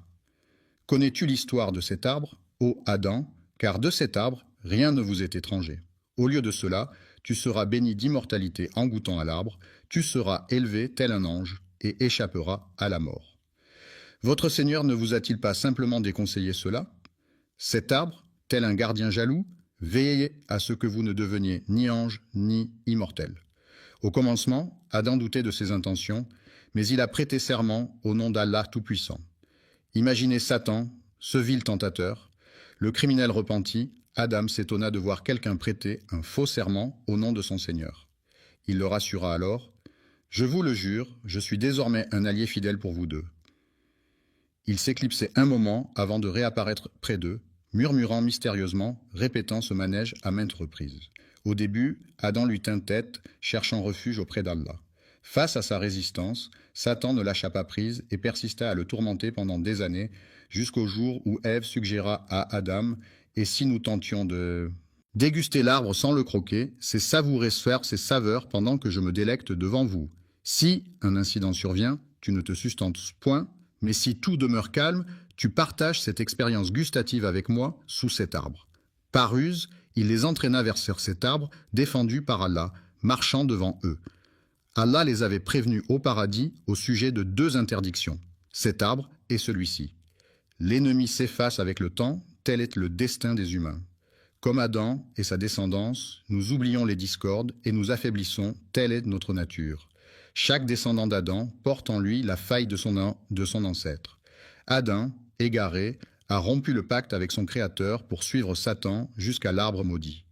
Connais-tu l'histoire de cet arbre, ô Adam, car de cet arbre, rien ne vous est étranger. Au lieu de cela, tu seras béni d'immortalité en goûtant à l'arbre, tu seras élevé tel un ange et échapperas à la mort. Votre Seigneur ne vous a-t-il pas simplement déconseillé cela? Cet arbre, tel un gardien jaloux, veillez à ce que vous ne deveniez ni ange ni immortel. Au commencement, Adam doutait de ses intentions, mais il a prêté serment au nom d'Allah Tout-Puissant. Imaginez Satan, ce vil tentateur. Le criminel repenti, Adam s'étonna de voir quelqu'un prêter un faux serment au nom de son Seigneur. Il le rassura alors. « Je vous le jure, je suis désormais un allié fidèle pour vous deux. » Il s'éclipsait un moment avant de réapparaître près d'eux, murmurant mystérieusement, répétant ce manège à maintes reprises. Au début, Adam lui tint tête, cherchant refuge auprès d'Allah. Face à sa résistance, Satan ne lâcha pas prise et persista à le tourmenter pendant des années, jusqu'au jour où Ève suggéra à Adam « Et si nous tentions de déguster l'arbre sans le croquer, c'est savourer ses saveurs pendant que je me délecte devant vous. Si un incident survient, tu ne te sustentes point, mais si tout demeure calme, tu partages cette expérience gustative avec moi sous cet arbre. » Par ruse, il les entraîna vers cet arbre défendu par Allah, marchant devant eux. Allah les avait prévenus au paradis au sujet de deux interdictions, cet arbre et celui-ci. L'ennemi s'efface avec le temps, tel est le destin des humains. Comme Adam et sa descendance, nous oublions les discordes et nous affaiblissons, telle est notre nature. Chaque descendant d'Adam porte en lui la faille de son ancêtre. Adam, égaré, a rompu le pacte avec son Créateur pour suivre Satan jusqu'à l'arbre maudit.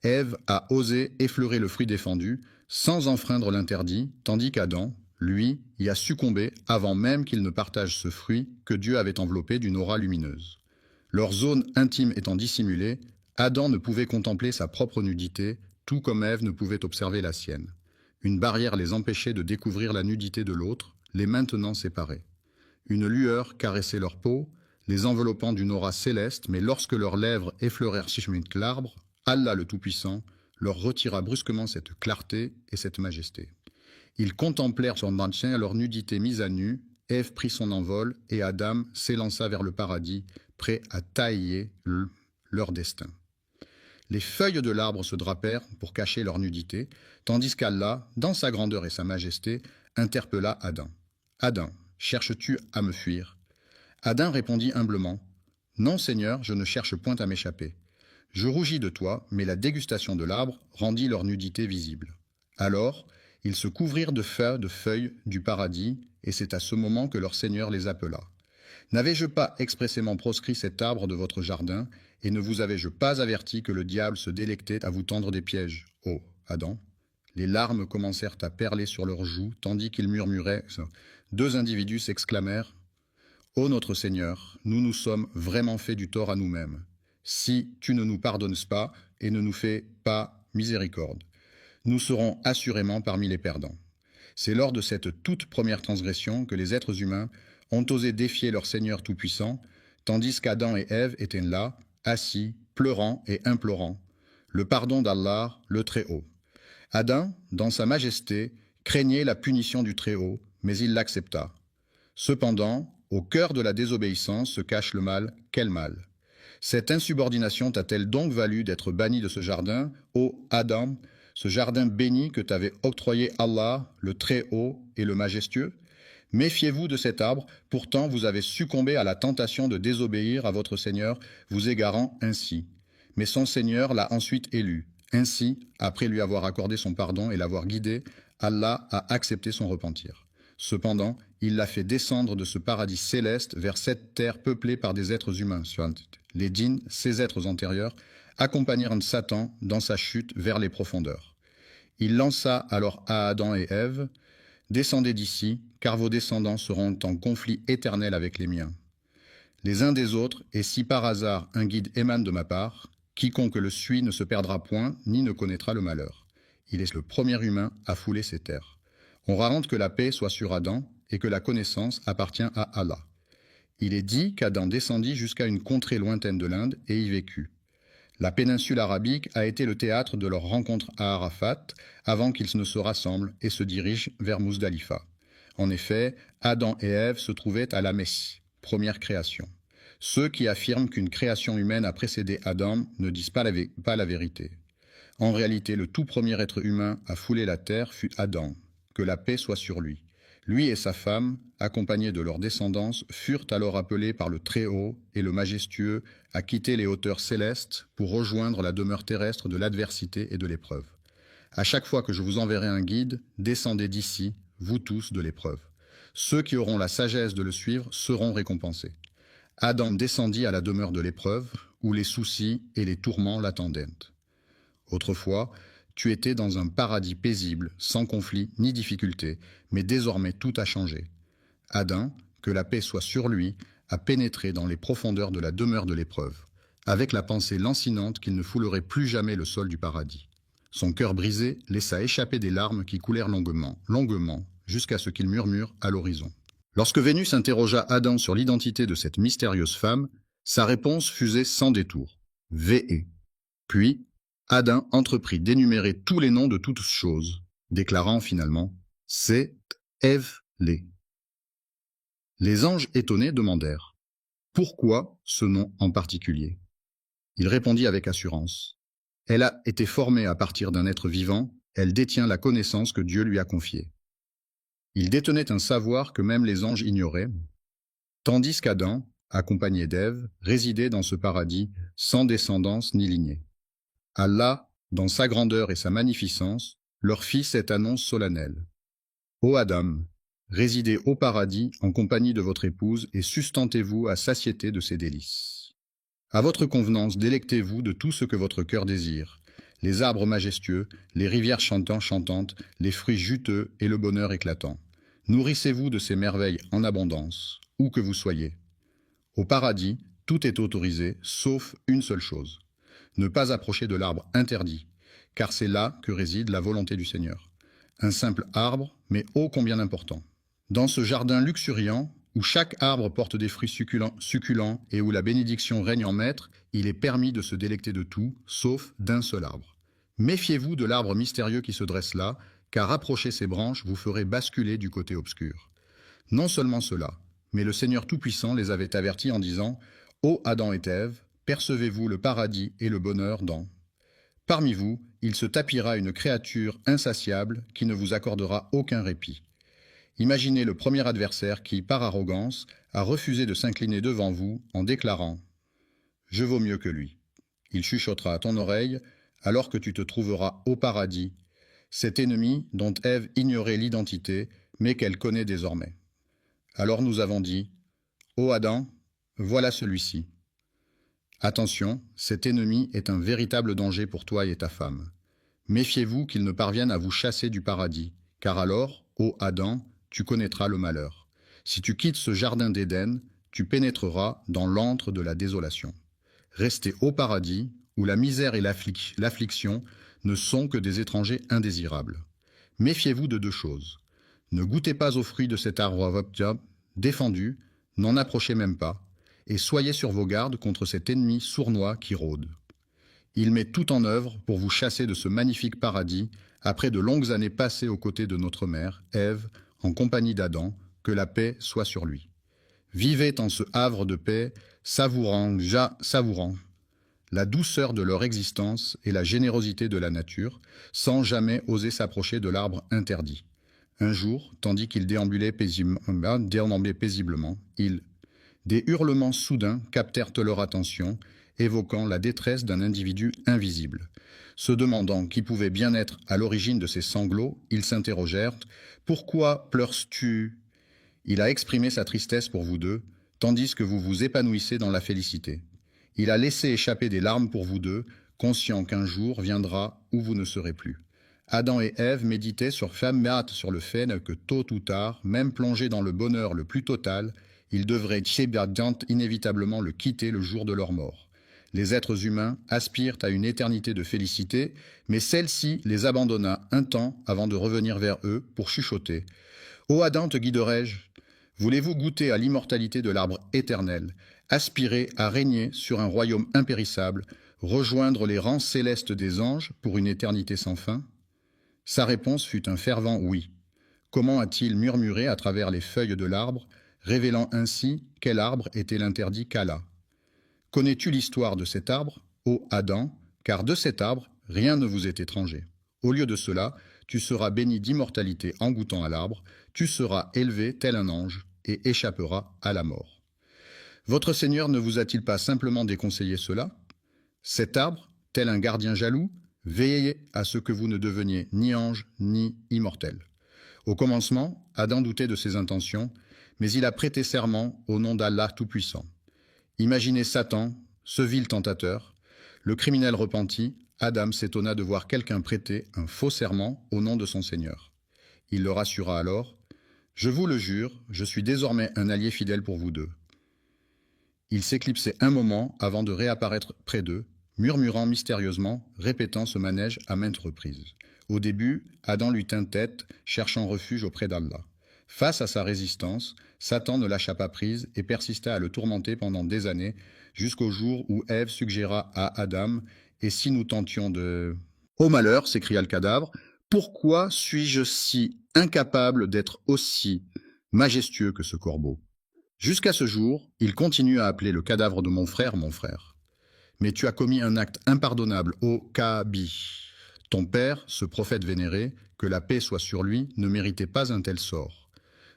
Ève a osé effleurer le fruit défendu sans enfreindre l'interdit, tandis qu'Adam, lui, y a succombé avant même qu'il ne partage ce fruit que Dieu avait enveloppé d'une aura lumineuse. Leur zone intime étant dissimulée, Adam ne pouvait contempler sa propre nudité, tout comme Ève ne pouvait observer la sienne. Une barrière les empêchait de découvrir la nudité de l'autre, les maintenant séparés. Une lueur caressait leur peau, les enveloppant d'une aura céleste, mais lorsque leurs lèvres effleurèrent l'arbre, Allah le Tout-Puissant leur retira brusquement cette clarté et cette majesté. Ils contemplèrent son maintien, leur nudité mise à nu, Ève prit son envol et Adam s'élança vers le paradis, prêt à tailler leur destin. Les feuilles de l'arbre se drapèrent pour cacher leur nudité, tandis qu'Allah, dans sa grandeur et sa majesté, interpella Adam. « Adam, cherches-tu à me fuir ?» Adam répondit humblement, « Non, Seigneur, je ne cherche point à m'échapper. Je rougis de toi, mais la dégustation de l'arbre rendit leur nudité visible. » Alors, Ils se couvrirent de feuilles du paradis, et c'est à ce moment que leur Seigneur les appela. N'avais-je pas expressément proscrit cet arbre de votre jardin, et ne vous avais-je pas averti que le diable se délectait à vous tendre des pièges, ô Adam? Les larmes commencèrent à perler sur leurs joues, tandis qu'ils murmuraient. Deux individus s'exclamèrent: Ô notre Seigneur, nous nous sommes vraiment fait du tort à nous-mêmes. Si tu ne nous pardonnes pas et ne nous fais pas miséricorde, nous serons assurément parmi les perdants. C'est lors de cette toute première transgression que les êtres humains ont osé défier leur Seigneur Tout-Puissant, tandis qu'Adam et Ève étaient là, assis, pleurant et implorant le pardon d'Allah, le Très-Haut. Adam, dans sa majesté, craignait la punition du Très-Haut, mais il l'accepta. Cependant, au cœur de la désobéissance se cache le mal. Quel mal? Cette insubordination t'a-t-elle donc valu d'être banni de ce jardin, ô Adam, ce jardin béni que t'avait octroyé Allah, le Très-Haut et le Majestueux? Méfiez-vous de cet arbre, pourtant vous avez succombé à la tentation de désobéir à votre Seigneur, vous égarant ainsi. Mais son Seigneur l'a ensuite élu. Ainsi, après lui avoir accordé son pardon et l'avoir guidé, Allah a accepté son repentir. Cependant, il l'a fait descendre de ce paradis céleste vers cette terre peuplée par des êtres humains. Les djinns, ces êtres antérieurs, accompagnèrent Satan dans sa chute vers les profondeurs. Il lança alors à Adam et Ève: Descendez d'ici, car vos descendants seront en conflit éternel avec les miens. Les uns des autres, et si par hasard un guide émane de ma part, quiconque le suit ne se perdra point, ni ne connaîtra le malheur. Il est le premier humain à fouler ces terres. On raconte que la paix soit sur Adam, et que la connaissance appartient à Allah. Il est dit qu'Adam descendit jusqu'à une contrée lointaine de l'Inde et y vécut. La péninsule arabique a été le théâtre de leur rencontre à Arafat, avant qu'ils ne se rassemblent et se dirigent vers Muzdalifa. En effet, Adam et Ève se trouvaient à la Messe, première création. Ceux qui affirment qu'une création humaine a précédé Adam ne disent pas la vérité. En réalité, le tout premier être humain à fouler la terre fut Adam, que la paix soit sur lui. Lui et sa femme, accompagnés de leur descendance, furent alors appelés par le Très-Haut et le Majestueux à quitter les hauteurs célestes pour rejoindre la demeure terrestre de l'adversité et de l'épreuve. À chaque fois que je vous enverrai un guide, descendez d'ici, vous tous, de l'épreuve. Ceux qui auront la sagesse de le suivre seront récompensés. Adam descendit à la demeure de l'épreuve, où les soucis et les tourments l'attendaient. Autrefois, tu étais dans un paradis paisible, sans conflit ni difficulté, mais désormais tout a changé. Adam, que la paix soit sur lui, a pénétré dans les profondeurs de la demeure de l'épreuve, avec la pensée lancinante qu'il ne foulerait plus jamais le sol du paradis. Son cœur brisé laissa échapper des larmes qui coulèrent longuement, jusqu'à ce qu'il murmure à l'horizon. Lorsque Vénus interrogea Adam sur l'identité de cette mystérieuse femme, sa réponse fusait sans détour: Vé. Puis, Adam entreprit d'énumérer tous les noms de toutes choses, déclarant finalement: C'est Ève-lé. Les anges étonnés demandèrent: Pourquoi ce nom en particulier? Il répondit avec assurance: Elle a été formée à partir d'un être vivant, elle détient la connaissance que Dieu lui a confiée. Il détenait un savoir que même les anges ignoraient, tandis qu'Adam, accompagné d'Ève, résidait dans ce paradis sans descendance ni lignée. Allah, dans sa grandeur et sa magnificence, leur fit cette annonce solennelle: Ô Adam, résidez au paradis en compagnie de votre épouse et sustentez-vous à satiété de ses délices. À votre convenance, délectez-vous de tout ce que votre cœur désire, les arbres majestueux, les rivières chantantes, les fruits juteux et le bonheur éclatant. Nourrissez-vous de ces merveilles en abondance, où que vous soyez. Au paradis, tout est autorisé, sauf une seule chose: ne pas approcher de l'arbre interdit, car c'est là que réside la volonté du Seigneur. Un simple arbre, mais ô combien important. Dans ce jardin luxuriant, où chaque arbre porte des fruits succulents et où la bénédiction règne en maître, il est permis de se délecter de tout, sauf d'un seul arbre. Méfiez-vous de l'arbre mystérieux qui se dresse là, car approcher ses branches vous ferait basculer du côté obscur. Non seulement cela, mais le Seigneur Tout-Puissant les avait avertis en disant: Ô Adam et Ève, percevez-vous le paradis et le bonheur dans... Parmi vous, il se tapira une créature insatiable qui ne vous accordera aucun répit. Imaginez le premier adversaire qui, par arrogance, a refusé de s'incliner devant vous en déclarant: Je vaux mieux que lui. Il chuchotera à ton oreille, alors que tu te trouveras au paradis: cet ennemi dont Ève ignorait l'identité, mais qu'elle connaît désormais. Alors nous avons dit, « Ô Adam, voilà celui-ci. » Attention, cet ennemi est un véritable danger pour toi et ta femme. Méfiez-vous qu'il ne parvienne à vous chasser du paradis, car alors, ô Adam, tu connaîtras le malheur. Si tu quittes ce jardin d'Éden, tu pénétreras dans l'antre de la désolation. Restez au paradis, où la misère et l'affliction ne sont que des étrangers indésirables. Méfiez-vous de deux choses. Ne goûtez pas aux fruits de cet arbre défendu, n'en approchez même pas, et soyez sur vos gardes contre cet ennemi sournois qui rôde. Il met tout en œuvre pour vous chasser de ce magnifique paradis, après de longues années passées aux côtés de notre mère, Ève, en compagnie d'Adam, que la paix soit sur lui. Vivez en ce havre de paix, savourant la douceur de leur existence et la générosité de la nature, sans jamais oser s'approcher de l'arbre interdit. Un jour, tandis qu'ils déambulaient paisiblement, des hurlements soudains captèrent leur attention, évoquant la détresse d'un individu invisible. Se demandant qui pouvait bien être à l'origine de ces sanglots, ils s'interrogèrent « Pourquoi pleures-tu » Il a exprimé sa tristesse pour vous deux, tandis que vous vous épanouissez dans la félicité. Il a laissé échapper des larmes pour vous deux, conscient qu'un jour viendra où vous ne serez plus. Adam et Ève méditaient sur le fait que tôt ou tard, même plongés dans le bonheur le plus total, ils devraient inévitablement le quitter le jour de leur mort. Les êtres humains aspirent à une éternité de félicité, mais celle-ci les abandonna un temps avant de revenir vers eux pour chuchoter. « Ô Adam, te guiderai-je ? Voulez-vous goûter à l'immortalité de l'arbre éternel, aspirer à régner sur un royaume impérissable, rejoindre les rangs célestes des anges pour une éternité sans fin ?» Sa réponse fut un fervent oui. Comment a-t-il murmuré à travers les feuilles de l'arbre, révélant ainsi quel arbre était l'interdit qu'Allah. Connais-tu l'histoire de cet arbre, ô Adam, car de cet arbre, rien ne vous est étranger. Au lieu de cela, tu seras béni d'immortalité en goûtant à l'arbre, tu seras élevé tel un ange et échapperas à la mort. Votre Seigneur ne vous a-t-il pas simplement déconseillé cela? Cet arbre, tel un gardien jaloux, veillez à ce que vous ne deveniez ni ange ni immortel. Au commencement, Adam doutait de ses intentions, mais il a prêté serment au nom d'Allah Tout-Puissant. Imaginez Satan, ce vil tentateur. Le criminel repenti, Adam s'étonna de voir quelqu'un prêter un faux serment au nom de son Seigneur. Il le rassura alors. « Je vous le jure, je suis désormais un allié fidèle pour vous deux. » Il s'éclipsait un moment avant de réapparaître près d'eux, murmurant mystérieusement, répétant ce manège à maintes reprises. Au début, Adam lui tint tête, cherchant refuge auprès d'Allah. Face à sa résistance, Satan ne lâcha pas prise et persista à le tourmenter pendant des années, jusqu'au jour où Ève suggéra à Adam « Et si nous tentions de… » « Ô malheur !» s'écria le cadavre, « pourquoi suis-je si incapable d'être aussi majestueux que ce corbeau ?» Jusqu'à ce jour, il continue à appeler le cadavre de mon frère. Mais tu as commis un acte impardonnable, ô Kabi. Ton père, ce prophète vénéré, que la paix soit sur lui, ne méritait pas un tel sort.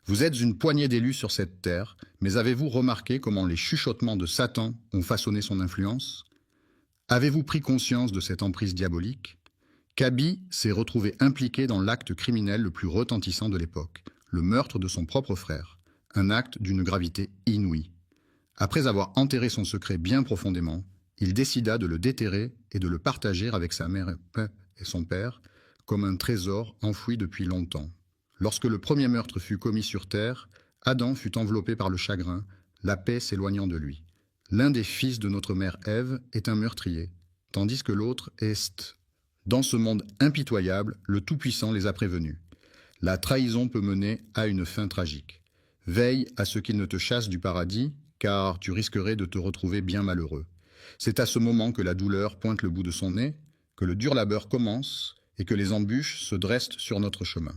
Vous êtes une poignée d'élus sur cette terre, mais avez-vous remarqué comment les chuchotements de Satan ont façonné son influence? Avez-vous pris conscience de cette emprise diabolique? Kabi s'est retrouvé impliqué dans l'acte criminel le plus retentissant de l'époque, le meurtre de son propre frère, un acte d'une gravité inouïe. Après avoir enterré son secret bien profondément, il décida de le déterrer et de le partager avec sa mère et son père, comme un trésor enfoui depuis longtemps. Lorsque le premier meurtre fut commis sur terre, Adam fut enveloppé par le chagrin, la paix s'éloignant de lui. L'un des fils de notre mère Ève est un meurtrier, tandis que l'autre est… Dans ce monde impitoyable, le Tout-Puissant les a prévenus. La trahison peut mener à une fin tragique. Veille à ce qu'il ne te chasse du paradis, car tu risquerais de te retrouver bien malheureux. C'est à ce moment que la douleur pointe le bout de son nez, que le dur labeur commence et que les embûches se dressent sur notre chemin.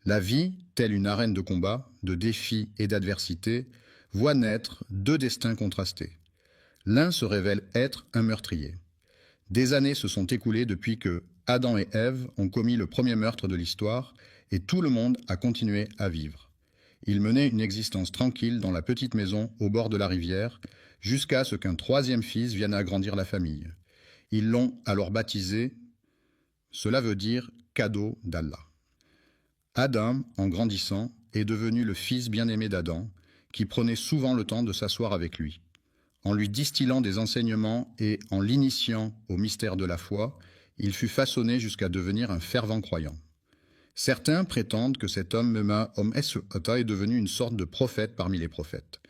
La vie, telle une arène de combat, de défis et d'adversité, voit naître deux destins contrastés. L'un se révèle être un meurtrier. Des années se sont écoulées depuis que Adam et Ève ont commis le premier meurtre de l'histoire et tout le monde a continué à vivre. Ils menaient une existence tranquille dans la petite maison au bord de la rivière jusqu'à ce qu'un troisième fils vienne agrandir la famille. Ils l'ont alors baptisé. Cela veut dire cadeau d'Allah. Adam, en grandissant, est devenu le fils bien-aimé d'Adam, qui prenait souvent le temps de s'asseoir avec lui. En lui distillant des enseignements et en l'initiant au mystère de la foi, il fut façonné jusqu'à devenir un fervent croyant. Certains prétendent que cet homme est devenu une sorte de prophète parmi les prophètes.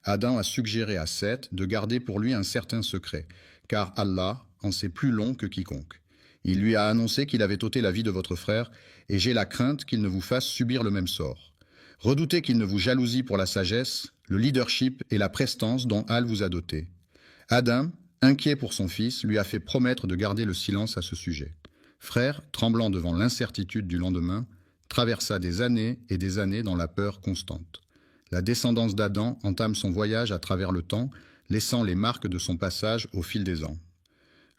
Adam a suggéré à Seth de garder pour lui un certain secret, car Allah en sait plus long que quiconque. Il lui a annoncé qu'il avait ôté la vie de votre frère, et j'ai la crainte qu'il ne vous fasse subir le même sort. Redoutez qu'il ne vous jalousie pour la sagesse, le leadership et la prestance dont Allah vous a doté. Adam, inquiet pour son fils, lui a fait promettre de garder le silence à ce sujet. Frère, tremblant devant l'incertitude du lendemain, traversa des années et des années dans la peur constante. La descendance d'Adam entame son voyage à travers le temps, laissant les marques de son passage au fil des ans.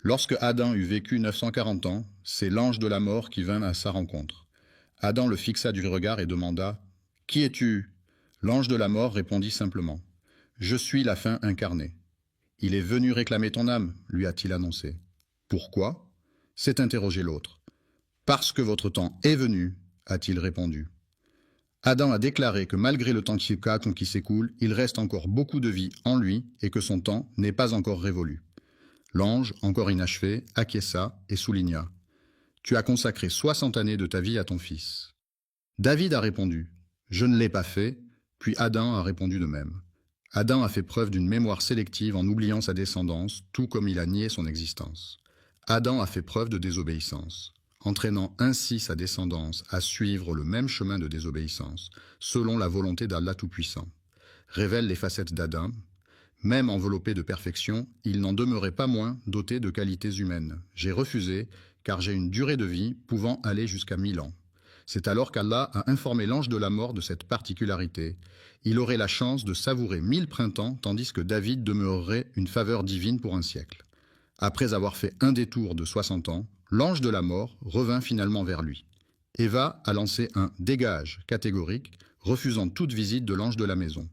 Lorsque Adam eut vécu 940 ans, c'est l'ange de la mort qui vint à sa rencontre. Adam le fixa du regard et demanda « Qui es-tu » L'ange de la mort répondit simplement « Je suis la fin incarnée. »« Il est venu réclamer ton âme, lui a-t-il annoncé. »« Pourquoi » s'est interrogé l'autre. « Parce que votre temps est venu, a-t-il répondu. Adam a déclaré que malgré le temps qui s'écoule, il reste encore beaucoup de vie en lui et que son temps n'est pas encore révolu. L'ange, encore inachevé, acquiesça et souligna « Tu as consacré 60 années de ta vie à ton fils. » David a répondu « Je ne l'ai pas fait », puis Adam a répondu de même. Adam a fait preuve d'une mémoire sélective en oubliant sa descendance, tout comme il a nié son existence. Adam a fait preuve de désobéissance, entraînant ainsi sa descendance à suivre le même chemin de désobéissance, selon la volonté d'Allah Tout-Puissant. Révèle les facettes d'Adam. Même enveloppé de perfection, il n'en demeurait pas moins doté de qualités humaines. J'ai refusé, car j'ai une durée de vie pouvant aller jusqu'à 1000 ans. C'est alors qu'Allah a informé l'ange de la mort de cette particularité. Il aurait la chance de savourer 1000 printemps, tandis que David demeurerait une faveur divine pour un siècle. Après avoir fait un détour de 60 ans, l'ange de la mort revint finalement vers lui. Eva a lancé un « dégage » catégorique, refusant toute visite de l'ange de la maison.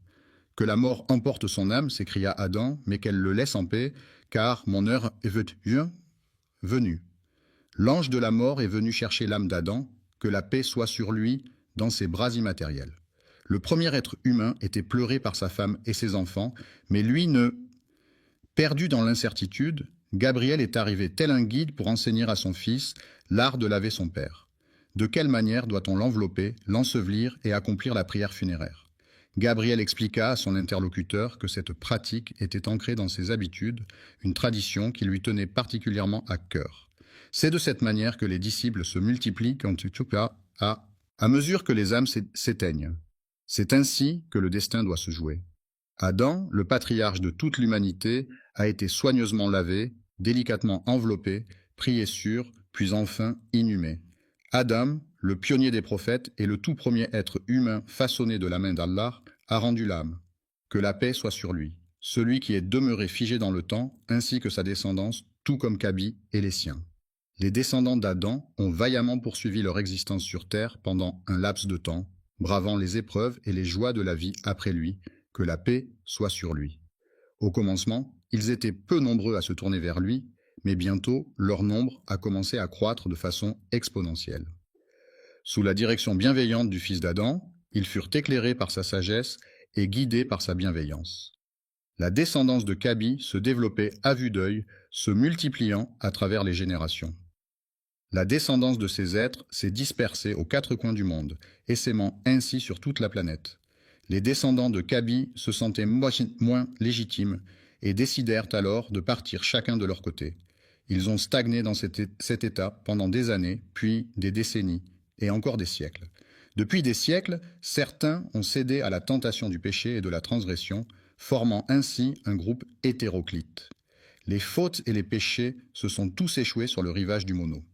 Que la mort emporte son âme, s'écria Adam, mais qu'elle le laisse en paix, car mon heure est venue. L'ange de la mort est venu chercher l'âme d'Adam, que la paix soit sur lui dans ses bras immatériels. Le premier être humain était pleuré par sa femme et ses enfants, mais lui ne... Perdu dans l'incertitude, Gabriel est arrivé tel un guide pour enseigner à son fils l'art de laver son père. De quelle manière doit-on l'envelopper, l'ensevelir et accomplir la prière funéraire? Gabriel expliqua à son interlocuteur que cette pratique était ancrée dans ses habitudes, une tradition qui lui tenait particulièrement à cœur. C'est de cette manière que les disciples se multiplient à mesure que les âmes s'éteignent. C'est ainsi que le destin doit se jouer. Adam, le patriarche de toute l'humanité, a été soigneusement lavé, délicatement enveloppé, prié sur, puis enfin inhumé. Adam, le pionnier des prophètes et le tout premier être humain façonné de la main d'Allah, a rendu l'âme. Que la paix soit sur lui, celui qui est demeuré figé dans le temps, ainsi que sa descendance, tout comme Kabi et les siens. Les descendants d'Adam ont vaillamment poursuivi leur existence sur terre pendant un laps de temps, bravant les épreuves et les joies de la vie après lui, que la paix soit sur lui. Au commencement, ils étaient peu nombreux à se tourner vers lui, mais bientôt, leur nombre a commencé à croître de façon exponentielle. Sous la direction bienveillante du fils d'Adam, ils furent éclairés par sa sagesse et guidés par sa bienveillance. La descendance de Kabi se développait à vue d'œil, se multipliant à travers les générations. La descendance de ces êtres s'est dispersée aux 4 coins du monde, essaimant ainsi sur toute la planète. Les descendants de Kabi se sentaient moins légitimes et décidèrent alors de partir chacun de leur côté. Ils ont stagné dans cet état pendant des années, puis des décennies, et encore des siècles. Depuis des siècles, certains ont cédé à la tentation du péché et de la transgression, formant ainsi un groupe hétéroclite. Les fautes et les péchés se sont tous échoués sur le rivage du mono.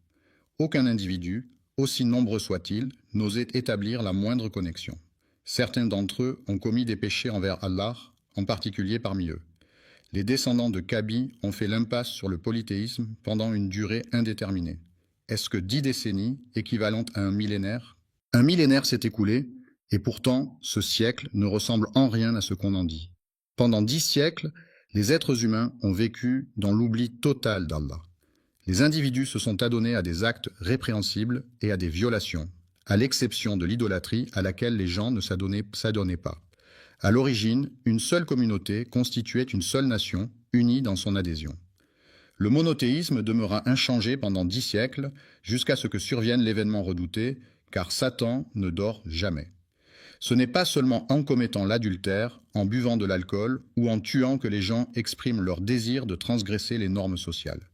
Aucun individu, aussi nombreux soit-il, n'osait établir la moindre connexion. Certains d'entre eux ont commis des péchés envers Allah, en particulier parmi eux. Les descendants de Kabi ont fait l'impasse sur le polythéisme pendant une durée indéterminée. Est-ce que 10 décennies, équivalentes à un millénaire? Un millénaire s'est écoulé, et pourtant, ce siècle ne ressemble en rien à ce qu'on en dit. Pendant 10 siècles, les êtres humains ont vécu dans l'oubli total d'Allah. Les individus se sont adonnés à des actes répréhensibles et à des violations, à l'exception de l'idolâtrie à laquelle les gens ne s'adonnaient pas. À l'origine, une seule communauté constituait une seule nation, unie dans son adhésion. Le monothéisme demeura inchangé pendant 10 siècles, jusqu'à ce que survienne l'événement redouté, car Satan ne dort jamais. Ce n'est pas seulement en commettant l'adultère, en buvant de l'alcool ou en tuant que les gens expriment leur désir de transgresser les normes sociales.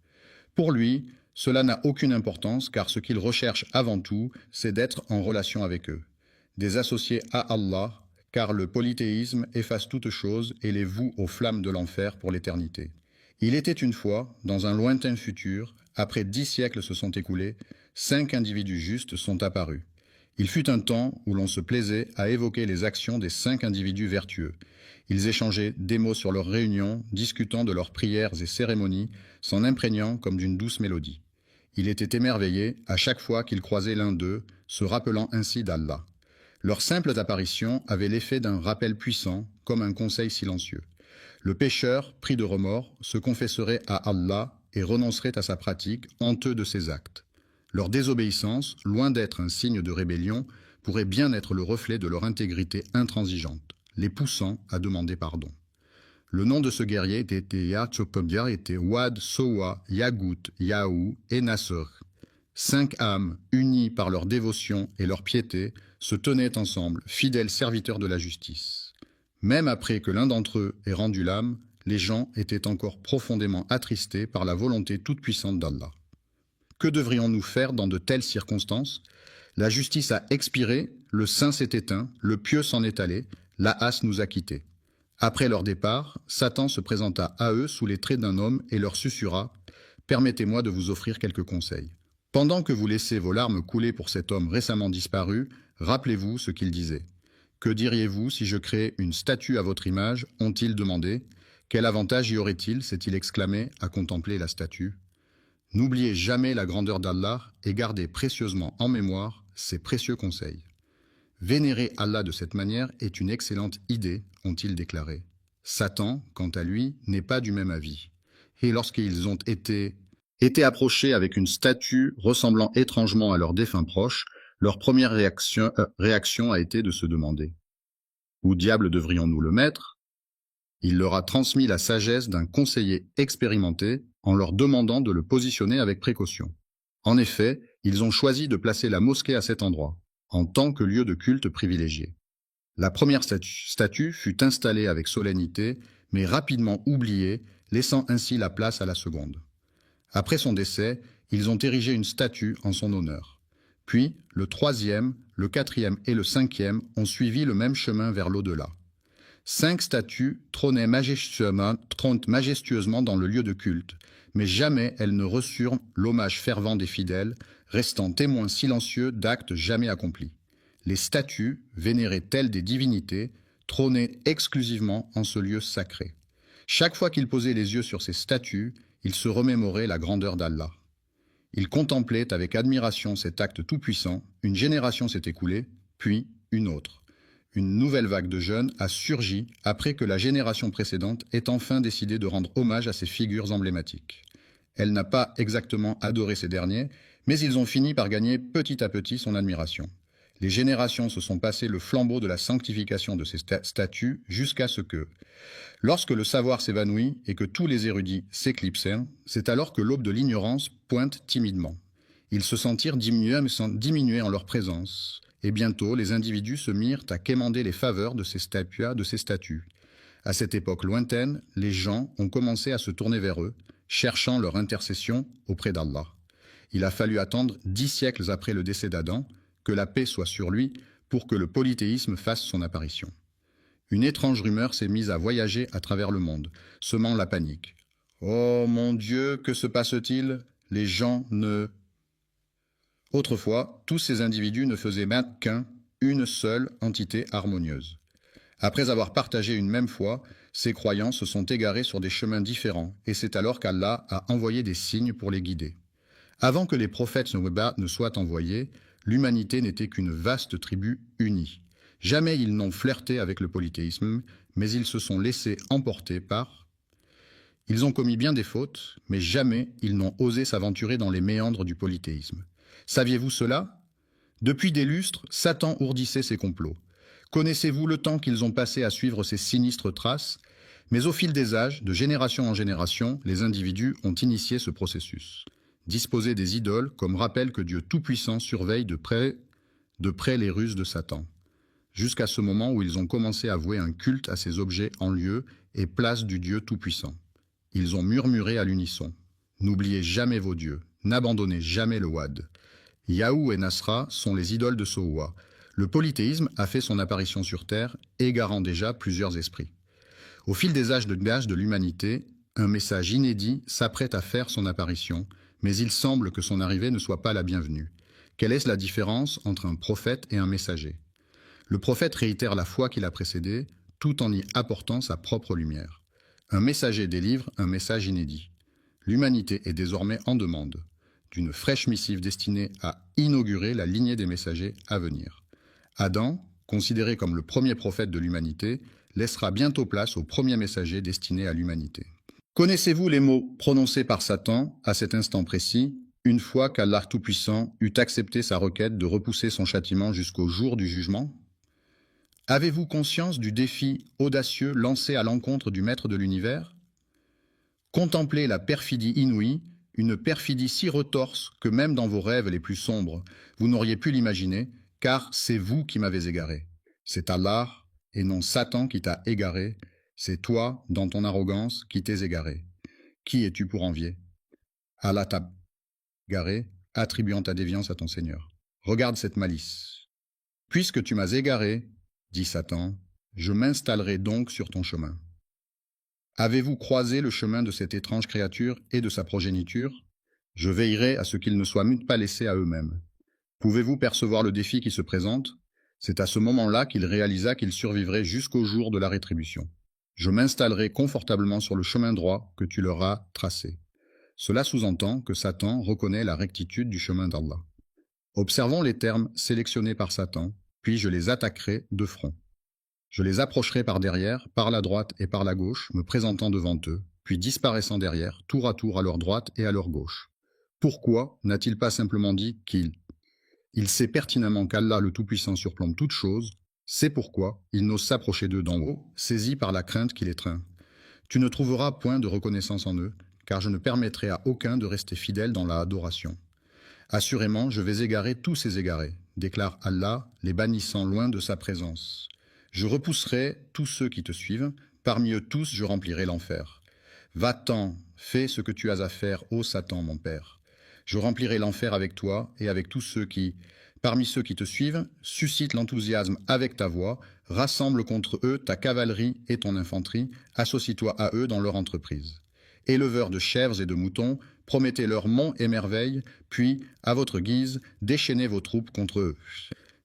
Pour lui, cela n'a aucune importance car ce qu'il recherche avant tout, c'est d'être en relation avec eux. Des associés à Allah, car le polythéisme efface toute chose et les voue aux flammes de l'enfer pour l'éternité. Il était une fois, dans un lointain futur, après 10 siècles se sont écoulés, 5 individus justes sont apparus. Il fut un temps où l'on se plaisait à évoquer les actions des 5 individus vertueux. Ils échangeaient des mots sur leurs réunions, discutant de leurs prières et cérémonies, s'en imprégnant comme d'une douce mélodie. Il était émerveillé à chaque fois qu'il croisait l'un d'eux, se rappelant ainsi d'Allah. Leurs simples apparitions avaient l'effet d'un rappel puissant, comme un conseil silencieux. Le pécheur, pris de remords, se confesserait à Allah et renoncerait à sa pratique, honteux de ses actes. Leur désobéissance, loin d'être un signe de rébellion, pourrait bien être le reflet de leur intégrité intransigeante, les poussant à demander pardon. Le nom de ce guerrier était Wad, Sowa, Yagout, Yaou et Nasser. 5 âmes, unies par leur dévotion et leur piété, se tenaient ensemble, fidèles serviteurs de la justice. Même après que l'un d'entre eux ait rendu l'âme, les gens étaient encore profondément attristés par la volonté toute-puissante d'Allah. Que devrions-nous faire dans de telles circonstances? La justice a expiré, le saint s'est éteint, le pieux s'en est allé, la hasse nous a quittés. Après leur départ, Satan se présenta à eux sous les traits d'un homme et leur susurra « Permettez-moi de vous offrir quelques conseils. Pendant que vous laissez vos larmes couler pour cet homme récemment disparu, rappelez-vous ce qu'il disait. Que diriez-vous si je créais une statue à votre image ?» ont-ils demandé. Quel avantage y aurait-il, s'est-il exclamé, à contempler la statue. N'oubliez jamais la grandeur d'Allah et gardez précieusement en mémoire ses précieux conseils. Vénérer Allah de cette manière est une excellente idée, ont-ils déclaré. Satan, quant à lui, n'est pas du même avis. Et lorsqu'ils ont été approchés avec une statue ressemblant étrangement à leur défunt proche, leur première réaction a été de se demander « Où diable devrions-nous le mettre ?» Il leur a transmis la sagesse d'un conseiller expérimenté en leur demandant de le positionner avec précaution. En effet, ils ont choisi de placer la mosquée à cet endroit, en tant que lieu de culte privilégié. La première statue fut installée avec solennité, mais rapidement oubliée, laissant ainsi la place à la seconde. Après son décès, ils ont érigé une statue en son honneur. Puis, le 3e, le 4e et le 5e ont suivi le même chemin vers l'au-delà. 5 statues trônaient majestueusement dans le lieu de culte, mais jamais elles ne reçurent l'hommage fervent des fidèles, restant témoins silencieux d'actes jamais accomplis. Les statues, vénérées telles des divinités, trônaient exclusivement en ce lieu sacré. Chaque fois qu'ils posaient les yeux sur ces statues, ils se remémoraient la grandeur d'Allah. Ils contemplaient avec admiration cet acte tout-puissant. Une génération s'est écoulée, puis une autre. Une nouvelle vague de jeunes a surgi après que la génération précédente ait enfin décidé de rendre hommage à ces figures emblématiques. Elle n'a pas exactement adoré ces derniers, mais ils ont fini par gagner petit à petit son admiration. Les générations se sont passées le flambeau de la sanctification de ces statues jusqu'à ce que, lorsque le savoir s'évanouit et que tous les érudits s'éclipsèrent, c'est alors que l'aube de l'ignorance pointe timidement. Ils se sentirent diminués en leur présence, et bientôt les individus se mirent à quémander les faveurs de ces statues. À cette époque lointaine, les gens ont commencé à se tourner vers eux, cherchant leur intercession auprès d'Allah. Il a fallu attendre 10 siècles après le décès d'Adam, que la paix soit sur lui, pour que le polythéisme fasse son apparition. Une étrange rumeur s'est mise à voyager à travers le monde, semant la panique. « Oh mon Dieu, que se passe-t-il ? Les gens ne... » Autrefois, tous ces individus ne faisaient qu'une seule entité harmonieuse. Après avoir partagé une même foi, ces croyants se sont égarés sur des chemins différents, et c'est alors qu'Allah a envoyé des signes pour les guider. Avant que les prophètes ne soient envoyés, l'humanité n'était qu'une vaste tribu unie. Jamais ils n'ont flirté avec le polythéisme, mais ils se sont laissés emporter par... Ils ont commis bien des fautes, mais jamais ils n'ont osé s'aventurer dans les méandres du polythéisme. Saviez-vous cela? Depuis des lustres, Satan ourdissait ses complots. Connaissez-vous le temps qu'ils ont passé à suivre ces sinistres traces? Mais au fil des âges, de génération en génération, les individus ont initié ce processus. Disposer des idoles comme rappel que Dieu Tout-Puissant surveille de près les ruses de Satan, jusqu'à ce moment où ils ont commencé à vouer un culte à ces objets en lieu et place du Dieu Tout-Puissant. Ils ont murmuré à l'unisson. N'oubliez jamais vos dieux, n'abandonnez jamais le Wad. Yahou et Nasra sont les idoles de Sohoua. Le polythéisme a fait son apparition sur Terre, égarant déjà plusieurs esprits. Au fil des âges de l'humanité, un message inédit s'apprête à faire son apparition, mais il semble que son arrivée ne soit pas la bienvenue. Quelle est la différence entre un prophète et un messager? Le prophète réitère la foi qui l'a précédé, tout en y apportant sa propre lumière. Un messager délivre un message inédit. L'humanité est désormais en demande d'une fraîche missive destinée à inaugurer la lignée des messagers à venir. Adam, considéré comme le premier prophète de l'humanité, laissera bientôt place au premier messager destiné à l'humanité. Connaissez-vous les mots prononcés par Satan à cet instant précis, une fois qu'Allah Tout-Puissant eut accepté sa requête de repousser son châtiment jusqu'au jour du jugement? Avez-vous conscience du défi audacieux lancé à l'encontre du Maître de l'univers? Contemplez la perfidie inouïe, une perfidie si retorse que même dans vos rêves les plus sombres, vous n'auriez pu l'imaginer, car c'est vous qui m'avez égaré. C'est Allah, et non Satan qui t'a égaré, c'est toi, dans ton arrogance, qui t'es égaré. Qui es-tu pour envier? Allah t'a égaré, attribuant ta déviance à ton Seigneur. Regarde cette malice. Puisque tu m'as égaré, dit Satan, je m'installerai donc sur ton chemin. Avez-vous croisé le chemin de cette étrange créature et de sa progéniture? Je veillerai à ce qu'ils ne soient pas laissés à eux-mêmes. Pouvez-vous percevoir le défi qui se présente? C'est à ce moment-là qu'il réalisa qu'il survivrait jusqu'au jour de la rétribution. Je m'installerai confortablement sur le chemin droit que tu leur as tracé. Cela sous-entend que Satan reconnaît la rectitude du chemin d'Allah. Observons les termes sélectionnés par Satan, puis je les attaquerai de front. Je les approcherai par derrière, par la droite et par la gauche, me présentant devant eux, puis disparaissant derrière, tour à leur droite et à leur gauche. Pourquoi n'a-t-il pas simplement dit qu'il sait pertinemment qu'Allah le Tout-Puissant surplombe toute chose, c'est pourquoi il n'ose s'approcher d'eux d'en haut, saisi par la crainte qui les étreint. Tu ne trouveras point de reconnaissance en eux, car je ne permettrai à aucun de rester fidèle dans la adoration. Assurément, je vais égarer tous ces égarés, déclare Allah, les bannissant loin de sa présence. Je repousserai tous ceux qui te suivent, parmi eux tous je remplirai l'enfer. Va-t'en, fais ce que tu as à faire, ô Satan, mon père. Je remplirai l'enfer avec toi et avec tous ceux qui, parmi ceux qui te suivent, suscitent l'enthousiasme avec ta voix, rassemble contre eux ta cavalerie et ton infanterie, associe-toi à eux dans leur entreprise. Éleveurs de chèvres et de moutons, promettez-leur monts et merveilles, puis, à votre guise, déchaînez vos troupes contre eux.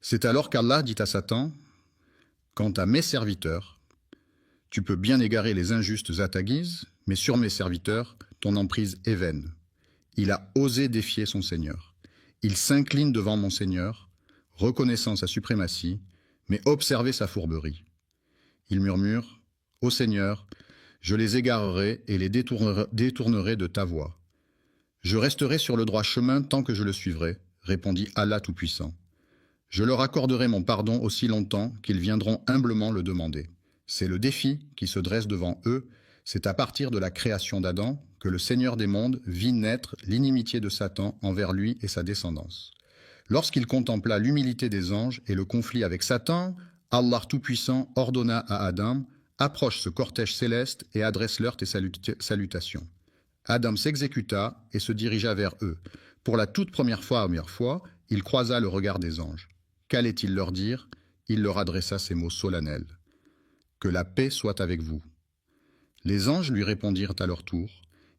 C'est alors qu'Allah dit à Satan, quant à mes serviteurs, tu peux bien égarer les injustes à ta guise, mais sur mes serviteurs, ton emprise est vaine. Il a osé défier son Seigneur. Il s'incline devant mon Seigneur, reconnaissant sa suprématie, mais observez sa fourberie. Il murmure, « Ô Seigneur, je les égarerai et les détournerai de ta voie. Je resterai sur le droit chemin tant que je le suivrai, répondit Allah Tout-Puissant. Je leur accorderai mon pardon aussi longtemps qu'ils viendront humblement le demander. C'est le défi qui se dresse devant eux, c'est à partir de la création d'Adam que le Seigneur des mondes vit naître l'inimitié de Satan envers lui et sa descendance. Lorsqu'il contempla l'humilité des anges et le conflit avec Satan, Allah Tout-Puissant ordonna à Adam « Approche ce cortège céleste et adresse-leur tes salutations. » Adam s'exécuta et se dirigea vers eux. Pour la toute première fois, il croisa le regard des anges. Qu'allait-il leur dire? Il leur adressa ces mots solennels. « Que la paix soit avec vous. » Les anges lui répondirent à leur tour.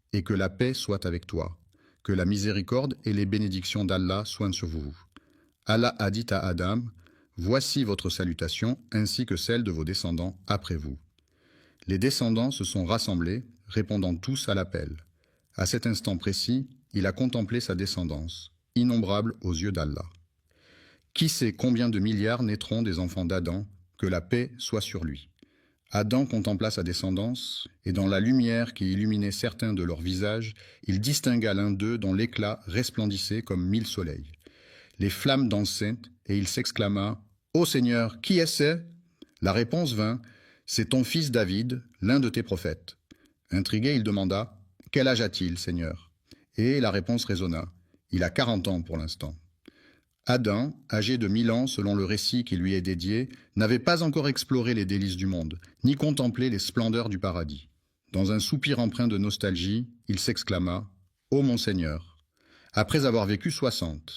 « Et que la paix soit avec toi. Que la miséricorde et les bénédictions d'Allah soient sur vous. » Allah a dit à Adam, « Voici votre salutation ainsi que celle de vos descendants après vous. » Les descendants se sont rassemblés, répondant tous à l'appel. À cet instant précis, il a contemplé sa descendance, innombrable aux yeux d'Allah. Qui sait combien de milliards naîtront des enfants d'Adam, que la paix soit sur lui. Adam contempla sa descendance, et dans la lumière qui illuminait certains de leurs visages, il distingua l'un d'eux dont l'éclat resplendissait comme 1000 soleils. Les flammes dansaient, et il s'exclama « Ô Seigneur, qui est-ce » La réponse vint « C'est ton fils David, l'un de tes prophètes. » Intrigué, il demanda « Quel âge a-t-il, Seigneur ?» Et la réponse résonna « Il a 40 ans pour l'instant. » Adam, âgé de 1000 ans selon le récit qui lui est dédié, n'avait pas encore exploré les délices du monde, ni contemplé les splendeurs du paradis. Dans un soupir empreint de nostalgie, il s'exclama « Ô mon Seigneur !» Après avoir vécu 60,